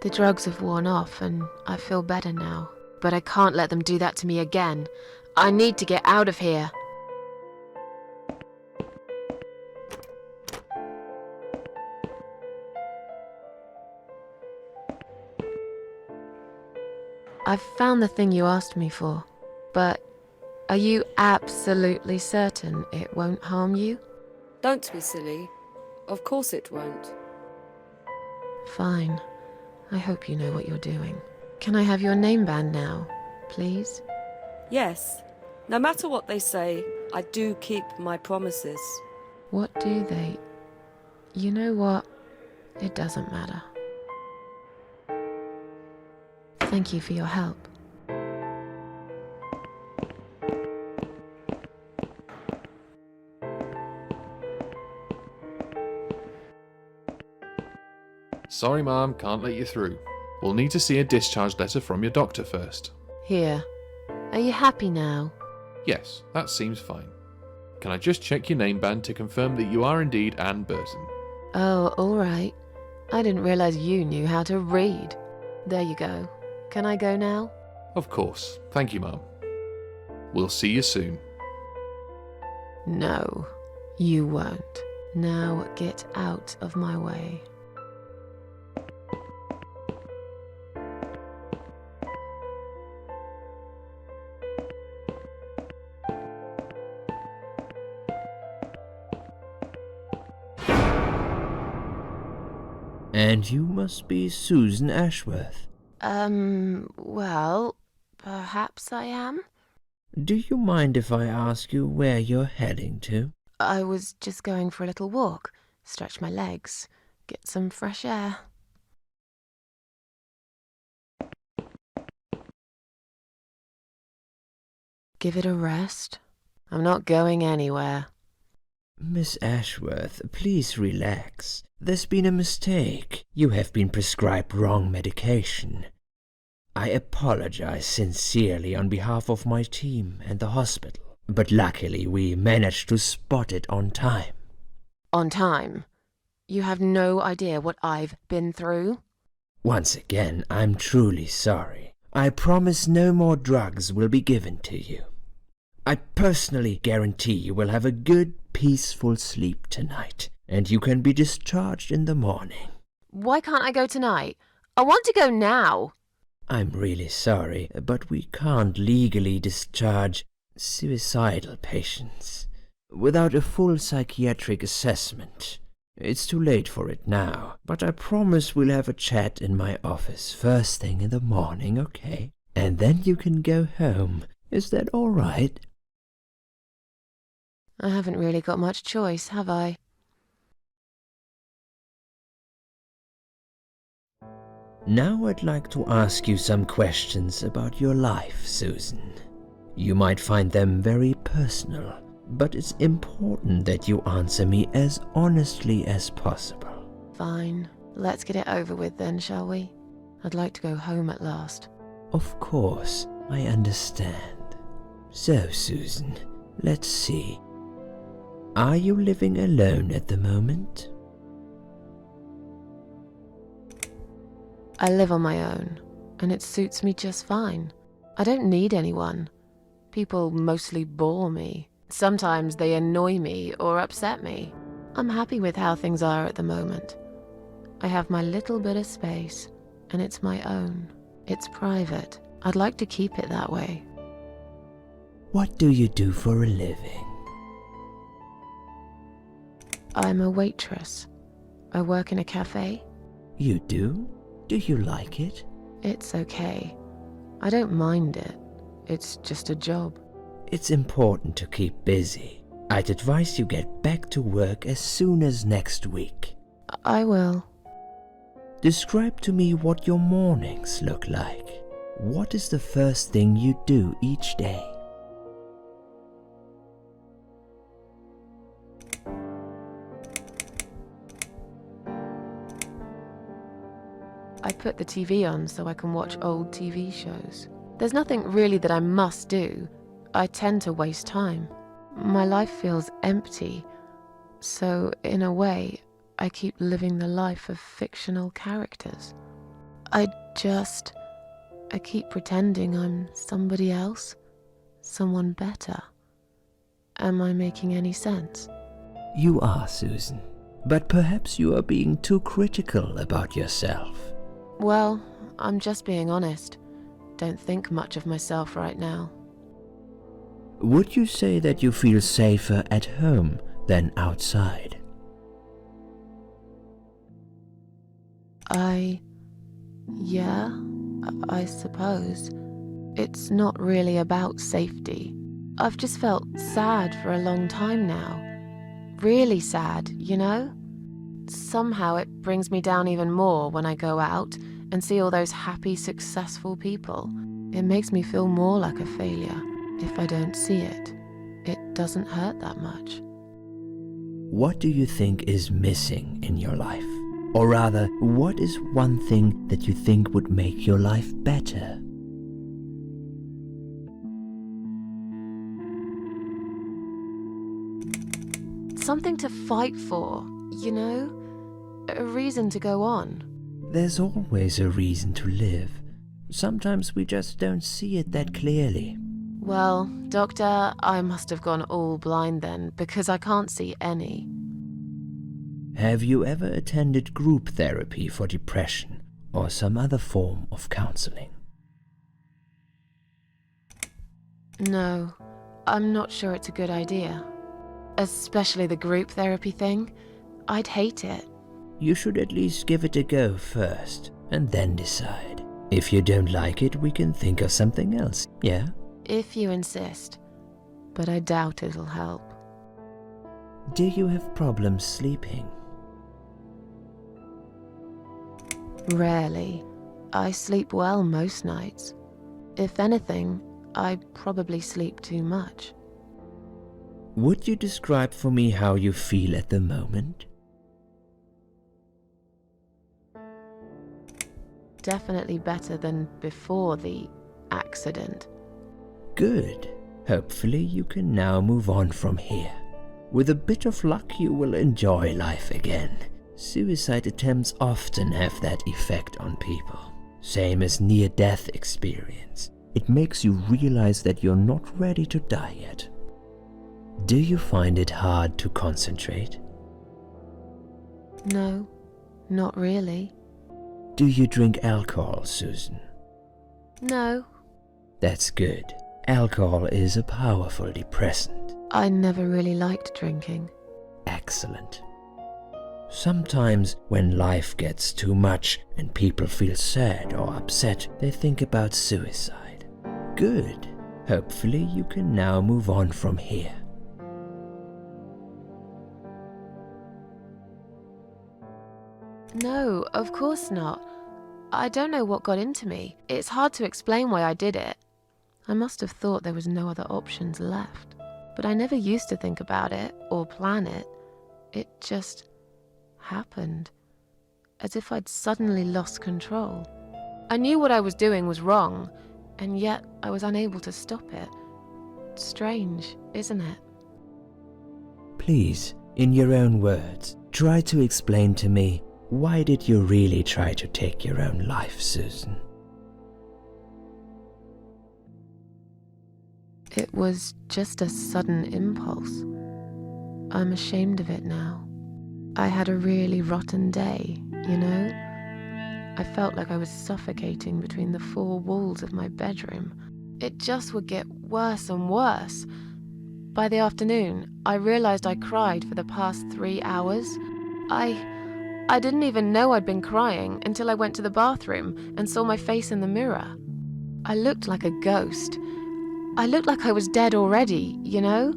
[SPEAKER 3] The drugs have worn off and I feel better now. But I can't let them do that to me again. I need to get out of here. I've found the thing you asked me for, but are you absolutely certain it won't harm you?
[SPEAKER 9] Don't be silly. Of course it won't.
[SPEAKER 3] Fine. I hope you know what you're doing. Can I have your name band now, please?
[SPEAKER 9] Yes. No matter what they say, I do keep my promises.
[SPEAKER 3] What do they... You know what? It doesn't matter. Thank you for your help.
[SPEAKER 8] Sorry, Mom, can't let you through. We'll need to see a discharge letter from your doctor first.
[SPEAKER 3] Here. Are you happy now?
[SPEAKER 8] Yes, that seems fine. Can I just check your name band to confirm that you are indeed Anne Burton?
[SPEAKER 3] Oh, all right. I didn't realize you knew how to read. There you go. Can I go now?
[SPEAKER 8] Of course. Thank you, Mom. We'll see you soon.
[SPEAKER 3] No, you won't. Now get out of my way.
[SPEAKER 2] And you must be Susan Ashworth.
[SPEAKER 3] Well, perhaps I am?
[SPEAKER 2] Do you mind if I ask you where you're heading to?
[SPEAKER 3] I was just going for a little walk, stretch my legs, get some fresh air. Give it a rest. I'm not going anywhere.
[SPEAKER 2] Miss Ashworth, please relax. There's been a mistake. You have been prescribed wrong medication. I apologize sincerely on behalf of my team and the hospital, but luckily we managed to spot it on time.
[SPEAKER 3] On time? You have no idea what I've been through?
[SPEAKER 2] Once again, I'm truly sorry. I promise no more drugs will be given to you. I personally guarantee you will have a good, peaceful sleep tonight, and you can be discharged in the morning.
[SPEAKER 3] Why can't I go tonight? I want to go now.
[SPEAKER 2] I'm really sorry, but we can't legally discharge suicidal patients without a full psychiatric assessment. It's too late for it now, but I promise we'll have a chat in my office first thing in the morning, okay? And then you can go home. Is that all right?
[SPEAKER 3] I haven't really got much choice, have I?
[SPEAKER 2] Now I'd like to ask you some questions about your life, Susan. You might find them very personal, but it's important that you answer me as honestly as possible.
[SPEAKER 3] Fine. Let's get it over with then, shall we? I'd like to go home at last.
[SPEAKER 2] Of course, I understand. So, Susan, let's see. Are you living alone at the moment?
[SPEAKER 3] I live on my own, and it suits me just fine. I don't need anyone. People mostly bore me. Sometimes they annoy me or upset me. I'm happy with how things are at the moment. I have my little bit of space, and it's my own. It's private. I'd like to keep it that way.
[SPEAKER 2] What do you do for a living?
[SPEAKER 3] I'm a waitress. I work in a cafe.
[SPEAKER 2] You do? Do you like it?
[SPEAKER 3] It's okay. I don't mind it. It's just a job.
[SPEAKER 2] It's important to keep busy. I'd advise you get back to work as soon as next week.
[SPEAKER 3] I will.
[SPEAKER 2] Describe to me what your mornings look like. What is the first thing you do each day?
[SPEAKER 3] I put the TV on so I can watch old TV shows. There's nothing really that I must do. I tend to waste time. My life feels empty, so in a way, I keep living the life of fictional characters. I keep pretending I'm somebody else, someone better. Am I making any sense?
[SPEAKER 2] You are, Susan. But perhaps you are being too critical about yourself.
[SPEAKER 3] Well, I'm just being honest. Don't think much of myself right now.
[SPEAKER 2] Would you say that you feel safer at home than outside?
[SPEAKER 3] Yeah, I suppose. It's not really about safety. I've just felt sad for a long time now. Really sad, you know? Somehow it brings me down even more when I go out and see all those happy, successful people. It makes me feel more like a failure. If I don't see it, it doesn't hurt that much.
[SPEAKER 2] What do you think is missing in your life? Or rather, what is one thing that you think would make your life better?
[SPEAKER 3] Something to fight for, you know? A reason to go on.
[SPEAKER 2] There's always a reason to live. Sometimes we just don't see it that clearly.
[SPEAKER 3] Well, Doctor, I must have gone all blind then, because I can't see any.
[SPEAKER 2] Have you ever attended group therapy for depression or some other form of counseling?
[SPEAKER 3] No, I'm not sure it's a good idea. Especially the group therapy thing. I'd hate it.
[SPEAKER 2] You should at least give it a go first, and then decide. If you don't like it, we can think of something else, yeah?
[SPEAKER 3] If you insist. But I doubt it'll help.
[SPEAKER 2] Do you have problems sleeping?
[SPEAKER 3] Rarely. I sleep well most nights. If anything, I probably sleep too much.
[SPEAKER 2] Would you describe for me how you feel at the moment?
[SPEAKER 3] Definitely better than before the accident.
[SPEAKER 2] Good. Hopefully you can now move on from here. With a bit of luck you will enjoy life again. Suicide attempts often have that effect on people. Same as near-death experience. It makes you realize that you're not ready to die yet. Do you find it hard to concentrate?
[SPEAKER 3] No, not really.
[SPEAKER 2] Do you drink alcohol, Susan?
[SPEAKER 3] No.
[SPEAKER 2] That's good. Alcohol is a powerful depressant.
[SPEAKER 3] I never really liked drinking.
[SPEAKER 2] Excellent. Sometimes when life gets too much and people feel sad or upset, they think about suicide. Good. Hopefully you can now move on from here.
[SPEAKER 3] No, of course not. I don't know what got into me. It's hard to explain why I did it. I must have thought there was no other options left. But I never used to think about it or plan it. It just happened. As if I'd suddenly lost control. I knew what I was doing was wrong, and yet I was unable to stop it. Strange, isn't it?
[SPEAKER 2] Please, in your own words, try to explain to me, why did you really try to take your own life, Susan?
[SPEAKER 3] It was just a sudden impulse. I'm ashamed of it now. I had a really rotten day, you know? I felt like I was suffocating between the four walls of my bedroom. It just would get worse and worse. By the afternoon, I realized I cried for the past 3 hours. I didn't even know I'd been crying until I went to the bathroom and saw my face in the mirror. I looked like a ghost. I looked like I was dead already, you know?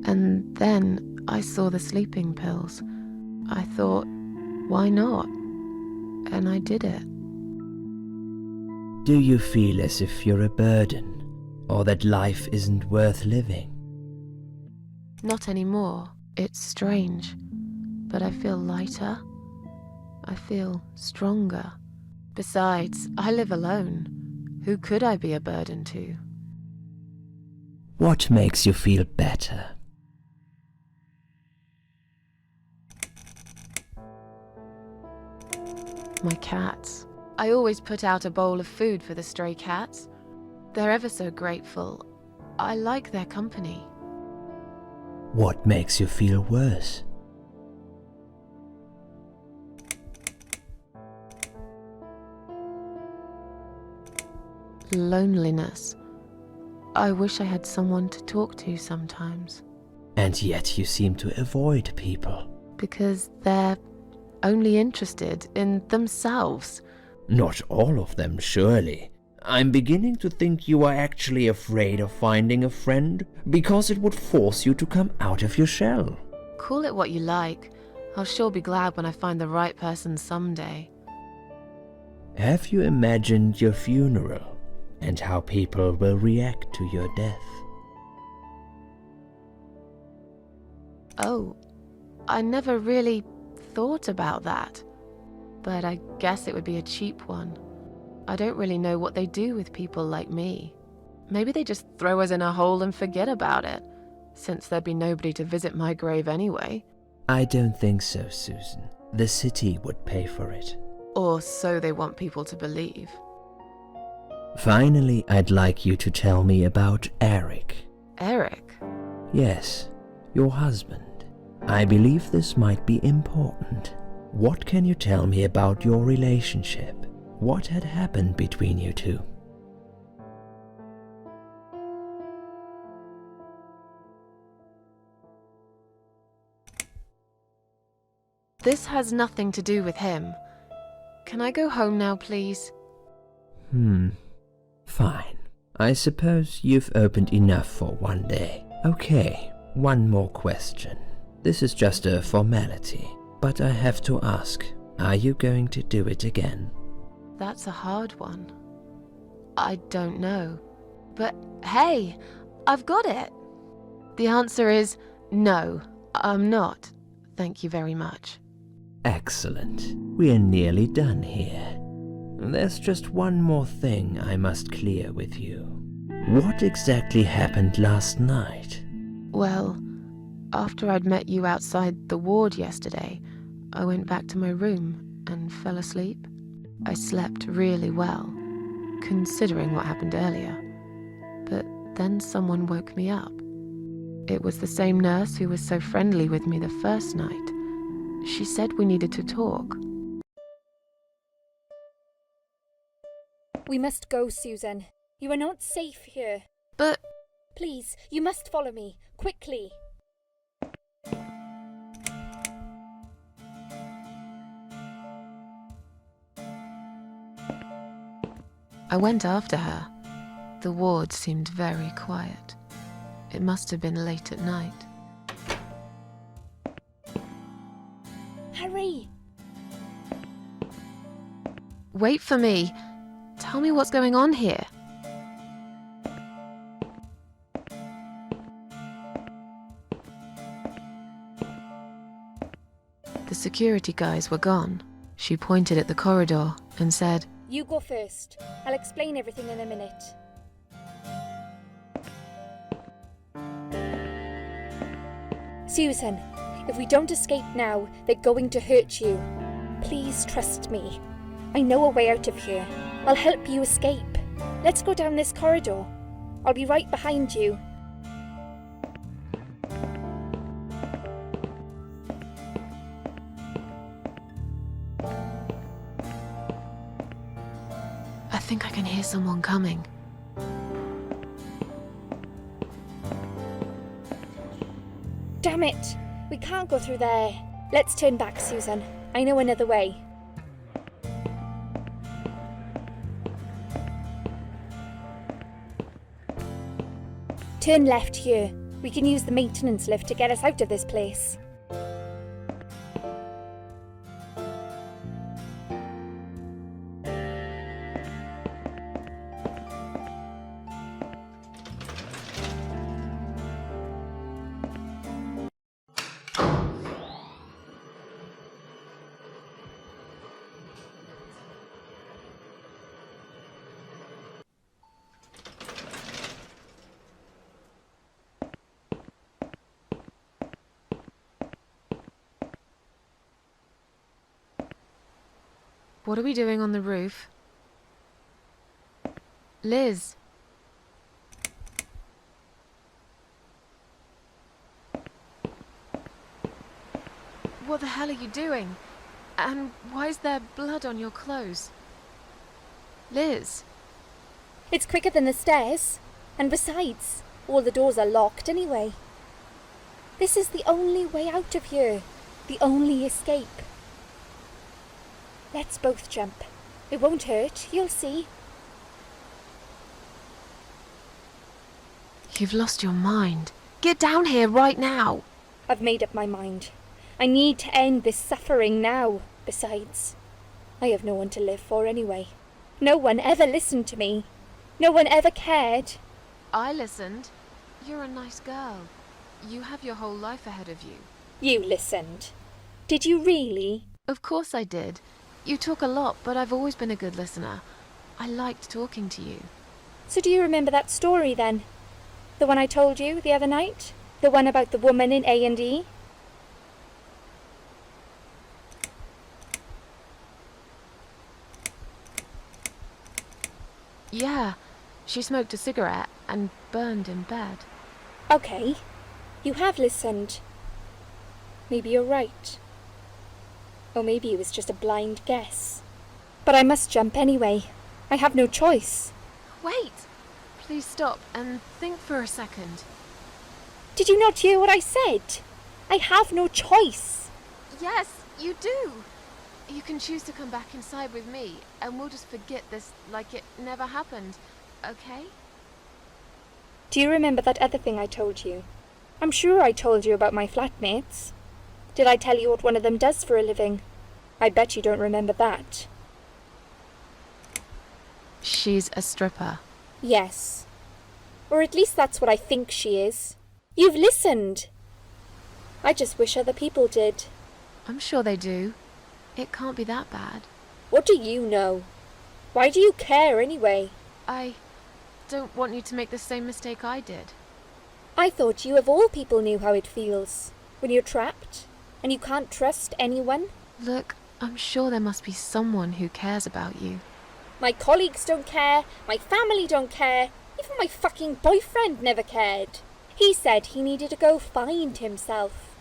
[SPEAKER 3] And then I saw the sleeping pills. I thought, why not? And I did it.
[SPEAKER 2] Do you feel as if you're a burden, or that life isn't worth living?
[SPEAKER 3] Not anymore. It's strange. But I feel lighter. I feel stronger. Besides, I live alone. Who could I be a burden to?
[SPEAKER 2] What makes you feel better?
[SPEAKER 3] My cats. I always put out a bowl of food for the stray cats. They're ever so grateful. I like their company.
[SPEAKER 2] What makes you feel worse?
[SPEAKER 3] Loneliness. I wish I had someone to talk to sometimes.
[SPEAKER 2] And yet you seem to avoid people.
[SPEAKER 3] Because they're only interested in themselves.
[SPEAKER 2] Not all of them, surely. I'm beginning to think you are actually afraid of finding a friend because it would force you to come out of your shell.
[SPEAKER 3] Call it what you like. I'll sure be glad when I find the right person someday.
[SPEAKER 2] Have you imagined your funeral and how people will react to your death?
[SPEAKER 3] Oh, I never really thought about that. But I guess it would be a cheap one. I don't really know what they do with people like me. Maybe they just throw us in a hole and forget about it, since there'd be nobody to visit my grave anyway.
[SPEAKER 2] I don't think so, Susan. The city would pay for it.
[SPEAKER 3] Or so they want people to believe.
[SPEAKER 2] Finally, I'd like you to tell me about Eric.
[SPEAKER 3] Eric?
[SPEAKER 2] Yes, your husband. I believe this might be important. What can you tell me about your relationship? What had happened between you two?
[SPEAKER 3] This has nothing to do with him. Can I go home now, please?
[SPEAKER 2] Fine. I suppose you've opened enough for one day. Okay, one more question. This is just a formality, but I have to ask, are you going to do it again?
[SPEAKER 3] That's a hard one. I don't know. But hey, I've got it! The answer is no, I'm not. Thank you very much.
[SPEAKER 2] Excellent. We're nearly done here. There's just one more thing I must clear with you. What exactly happened last night?
[SPEAKER 3] Well, after I'd met you outside the ward yesterday, I went back to my room and fell asleep. I slept really well, considering what happened earlier. But then someone woke me up. It was the same nurse who was so friendly with me the first night. She said we needed to talk.
[SPEAKER 4] We must go, Susan. You are not safe here.
[SPEAKER 3] But...
[SPEAKER 4] Please, you must follow me, quickly.
[SPEAKER 3] I went after her. The ward seemed very quiet. It must have been late at night.
[SPEAKER 4] Hurry!
[SPEAKER 3] Wait for me. Tell me what's going on here. The security guys were gone. She pointed at the corridor and said,
[SPEAKER 4] You go first. I'll explain everything in a minute. Susan, if we don't escape now, they're going to hurt you. Please trust me. I know a way out of here. I'll help you escape. Let's go down this corridor. I'll be right behind you.
[SPEAKER 3] I think I can hear someone coming.
[SPEAKER 4] Damn it! We can't go through there. Let's turn back, Susan. I know another way. Turn left here. We can use the maintenance lift to get us out of this place.
[SPEAKER 3] What are we doing on the roof? Liz. What the hell are you doing? And why is there blood on your clothes? Liz.
[SPEAKER 4] It's quicker than the stairs. And besides, all the doors are locked anyway. This is the only way out of here. The only escape. Let's both jump. It won't hurt, you'll see.
[SPEAKER 3] You've lost your mind. Get down here right now.
[SPEAKER 4] I've made up my mind. I need to end this suffering now. Besides, I have no one to live for anyway. No one ever listened to me. No one ever cared.
[SPEAKER 3] I listened. You're a nice girl. You have your whole life ahead of you.
[SPEAKER 4] You listened. Did you really?
[SPEAKER 3] Of course I did. You talk a lot, but I've always been a good listener. I liked talking to you.
[SPEAKER 4] So do you remember that story then? The one I told you the other night? The one about the woman in A&E?
[SPEAKER 3] Yeah, she smoked a cigarette and burned in bed.
[SPEAKER 4] Okay, you have listened. Maybe you're right. Or maybe it was just a blind guess. But I must jump anyway. I have no choice.
[SPEAKER 3] Wait! Please stop and think for a second.
[SPEAKER 4] Did you not hear what I said? I have no choice.
[SPEAKER 3] Yes, you do. You can choose to come back inside with me, and we'll just forget this like it never happened, okay?
[SPEAKER 4] Do you remember that other thing I told you? I'm sure I told you about my flatmates. Did I tell you what one of them does for a living? I bet you don't remember that.
[SPEAKER 3] She's a stripper.
[SPEAKER 4] Yes. Or at least that's what I think she is. You've listened. I just wish other people did.
[SPEAKER 3] I'm sure they do. It can't be that bad.
[SPEAKER 4] What do you know? Why do you care anyway?
[SPEAKER 3] I don't want you to make the same mistake I did.
[SPEAKER 4] I thought you of all people knew how it feels. When you're trapped, and you can't trust anyone.
[SPEAKER 3] Look, I'm sure there must be someone who cares about you.
[SPEAKER 4] My colleagues don't care, my family don't care, even my fucking boyfriend never cared. He said he needed to go find himself.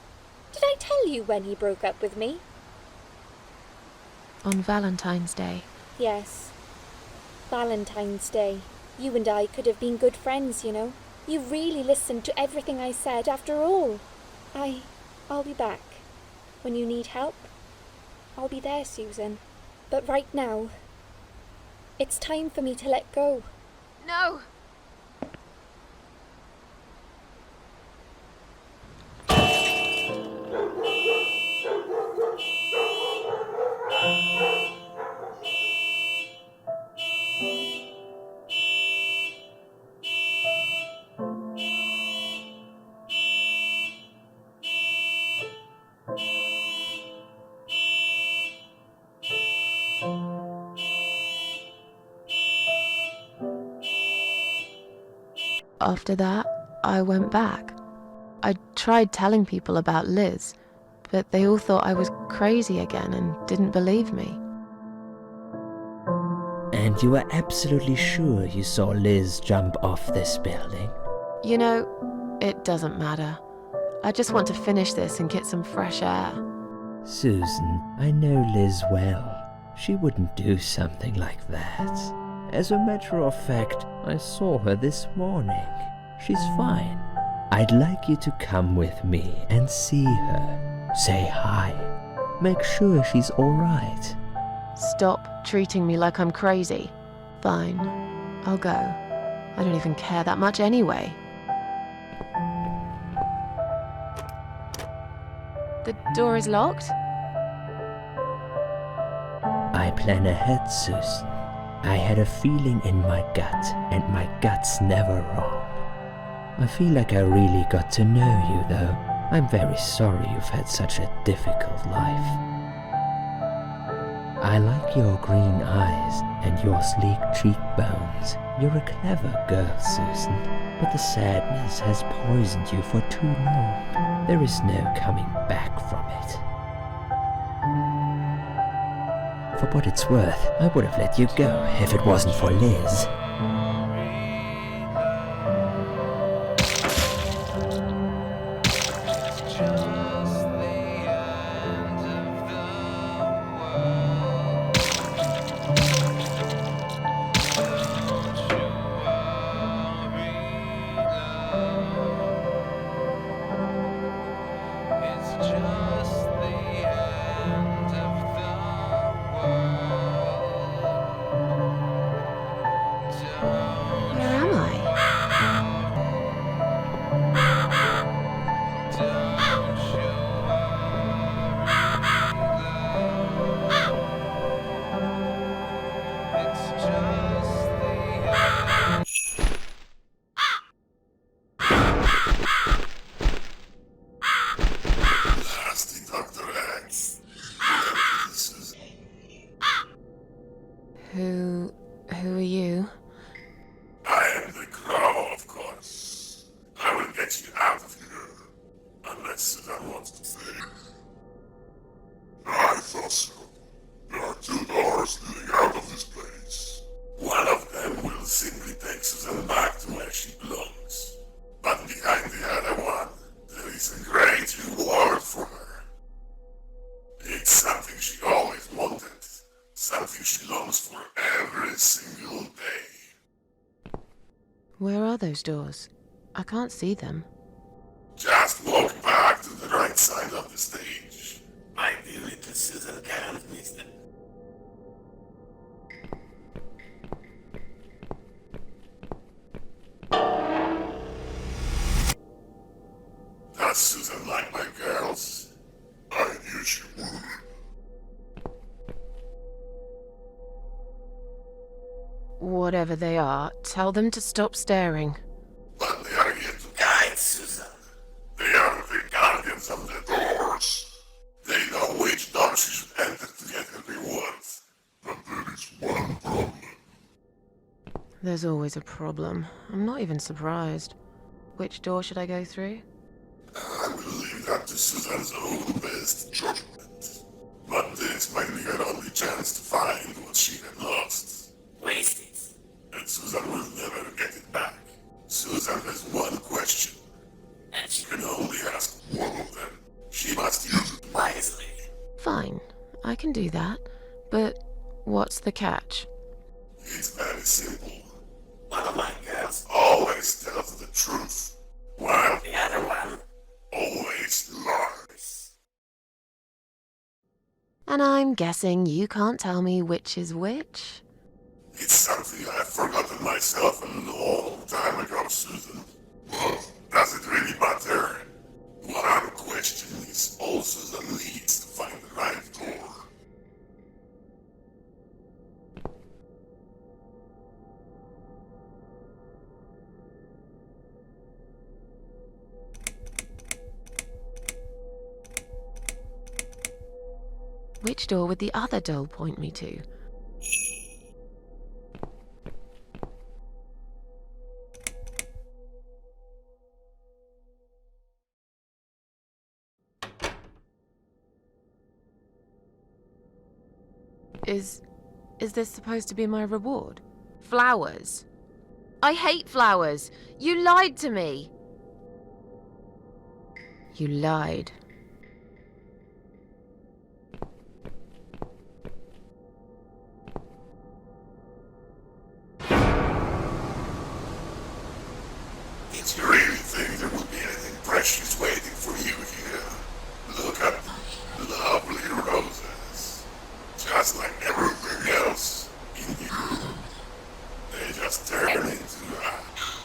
[SPEAKER 4] Did I tell you when he broke up with me?
[SPEAKER 3] On Valentine's Day.
[SPEAKER 4] Yes. Valentine's Day. You and I could have been good friends, you know. You really listened to everything I said after all. I'll be back. When you need help, I'll be there, Susan. But right now, it's time for me to let go.
[SPEAKER 3] No! After that, I went back. I tried telling people about Liz, but they all thought I was crazy again and didn't believe me.
[SPEAKER 2] And you were absolutely sure you saw Liz jump off this building?
[SPEAKER 3] You know, it doesn't matter. I just want to finish this and get some fresh air.
[SPEAKER 2] Susan, I know Liz well. She wouldn't do something like that. As a matter of fact, I saw her this morning. She's fine. I'd like you to come with me and see her. Say hi. Make sure she's alright.
[SPEAKER 3] Stop treating me like I'm crazy. Fine, I'll go. I don't even care that much anyway. The door is locked?
[SPEAKER 2] I plan ahead, Susan. I had a feeling in my gut, and my gut's never wrong. I feel like I really got to know you, though. I'm very sorry you've had such a difficult life. I like your green eyes and your sleek cheekbones. You're a clever girl, Susan, but the sadness has poisoned you for too long. There is no coming back from it. For what it's worth, I would have let you go if it wasn't for Liz.
[SPEAKER 3] Who are you?
[SPEAKER 10] I am the Crow, of course. I will get you out of here. Unless Susan wants to stay. I thought so. There are 2 doors leading out of this place. One of them will simply take Susan back to where she belongs. But behind the other one, there is a great reward for her. It's something she always wanted. Something she longs for every single day.
[SPEAKER 3] Where are those doors? I can't see them.
[SPEAKER 10] Just walk back to the right side of the stage. My dear little Susan can't miss them. Does Susan like my girls? I knew she would.
[SPEAKER 3] Whatever they are, tell them to stop staring.
[SPEAKER 10] But they are here to guide Susan. They are the guardians of the doors. They know which door she should enter to get her reward. But there is one problem.
[SPEAKER 3] There's always a problem. I'm not even surprised. Which door should I go through?
[SPEAKER 10] I will leave that to Susan's own best judgment. But this might be her only chance to find what she had lost. Waste it. And Susan will never get it back. Susan has one question. And she can only ask one of them. She must use it wisely.
[SPEAKER 3] Fine, I can do that. But what's the catch?
[SPEAKER 10] It's very simple. One of my girls always tells the truth, while the other one always lies.
[SPEAKER 3] And I'm guessing you can't tell me which is which?
[SPEAKER 10] It's something I've forgotten myself a long time ago, Susan. But does it really matter? One question is all Susan needs to find the right door.
[SPEAKER 3] Which door would the other doll point me to? Is this supposed to be my reward? Flowers? I hate flowers! You lied to me! You lied.
[SPEAKER 10] Did you really think there would be anything precious waiting for you here? Look at the lovely roses. Just like everything else in you. They just turn into ash.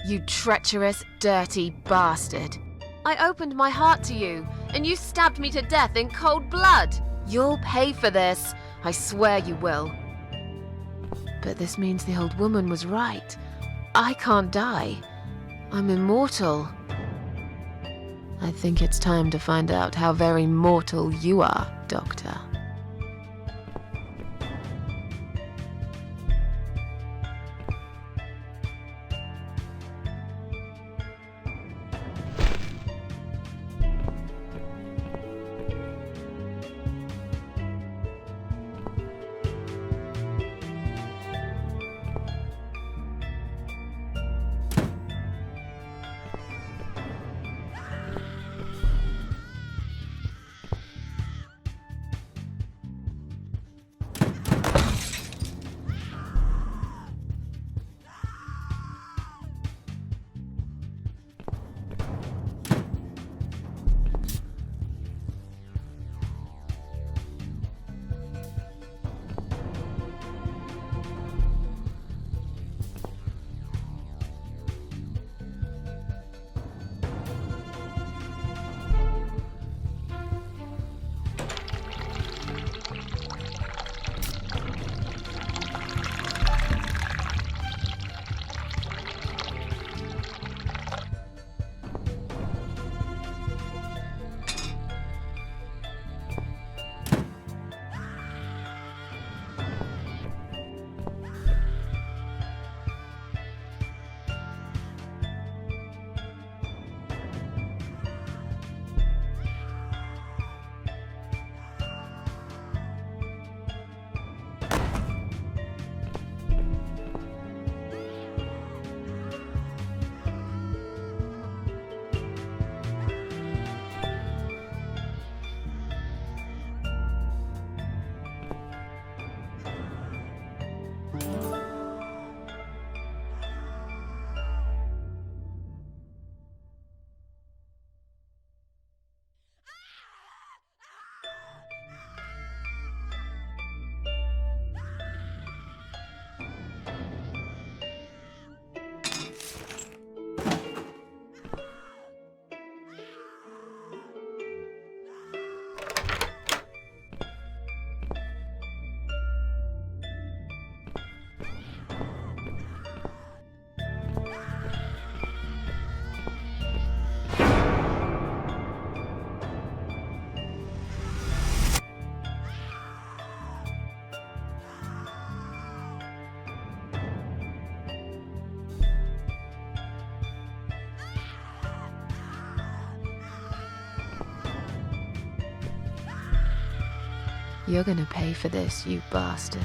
[SPEAKER 3] You treacherous, dirty bastard. I opened my heart to you, and you stabbed me to death in cold blood. You'll pay for this. I swear you will. But this means the old woman was right. I can't die. I'm immortal. I think it's time to find out how very mortal you are, Doctor. You're gonna pay for this, you bastard.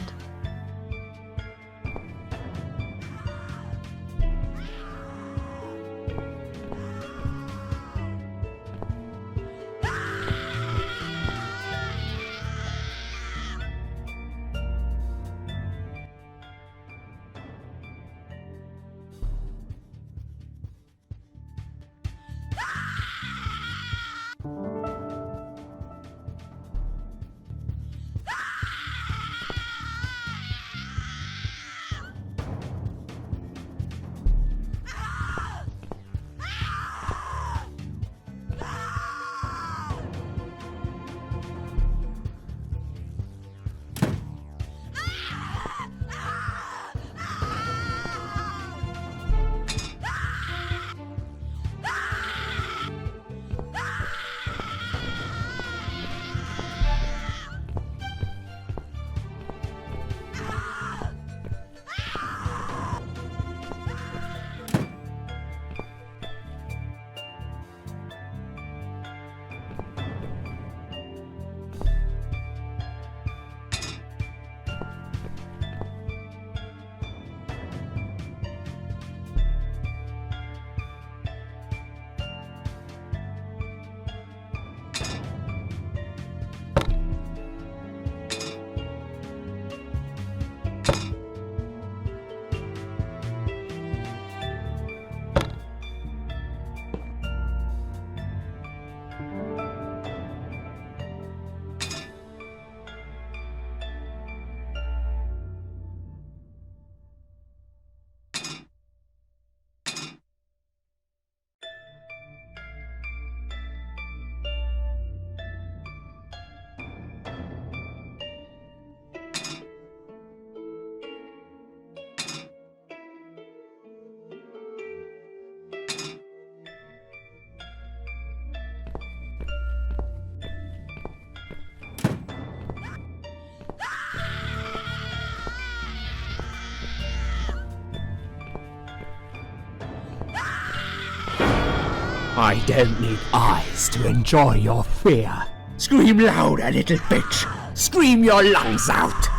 [SPEAKER 2] I don't need eyes to enjoy your fear. Scream louder, little bitch! Scream your lungs out!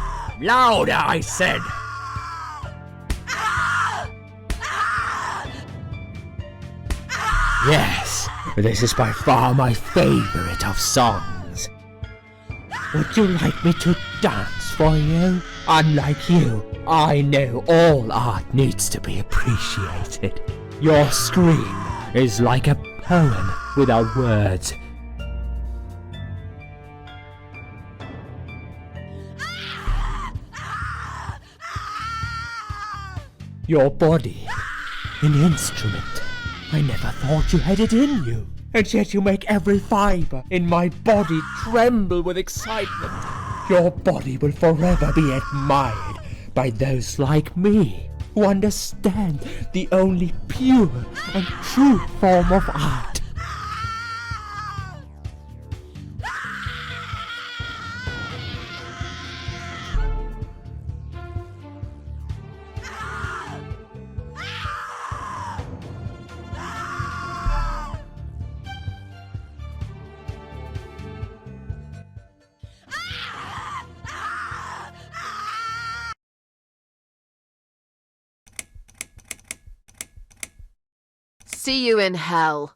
[SPEAKER 2] Louder, I said! Yes, this is by far my favorite of songs. Would you like me to dance for you? Unlike you, I know all art needs to be appreciated. Your scream is like a poem without words. Your body, an instrument. I never thought you had it in you. And yet you make every fibre in my body tremble with excitement. Your body will forever be admired by those like me, who understand the only pure and true form of art.
[SPEAKER 3] See you in hell.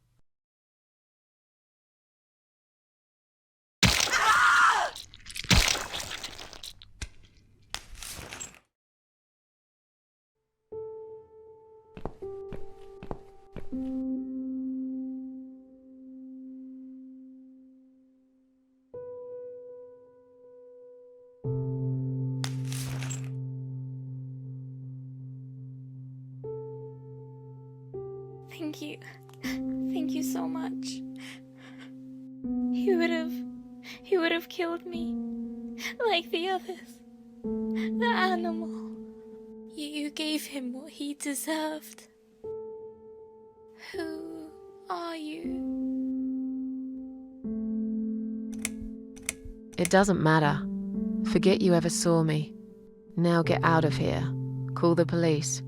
[SPEAKER 11] Thank you. Thank you so much. He would have killed me. Like the others. The animal. You gave him what he deserved. Who are you?
[SPEAKER 3] It doesn't matter. Forget you ever saw me. Now get out of here. Call the police.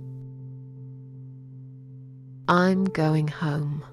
[SPEAKER 3] I'm going home.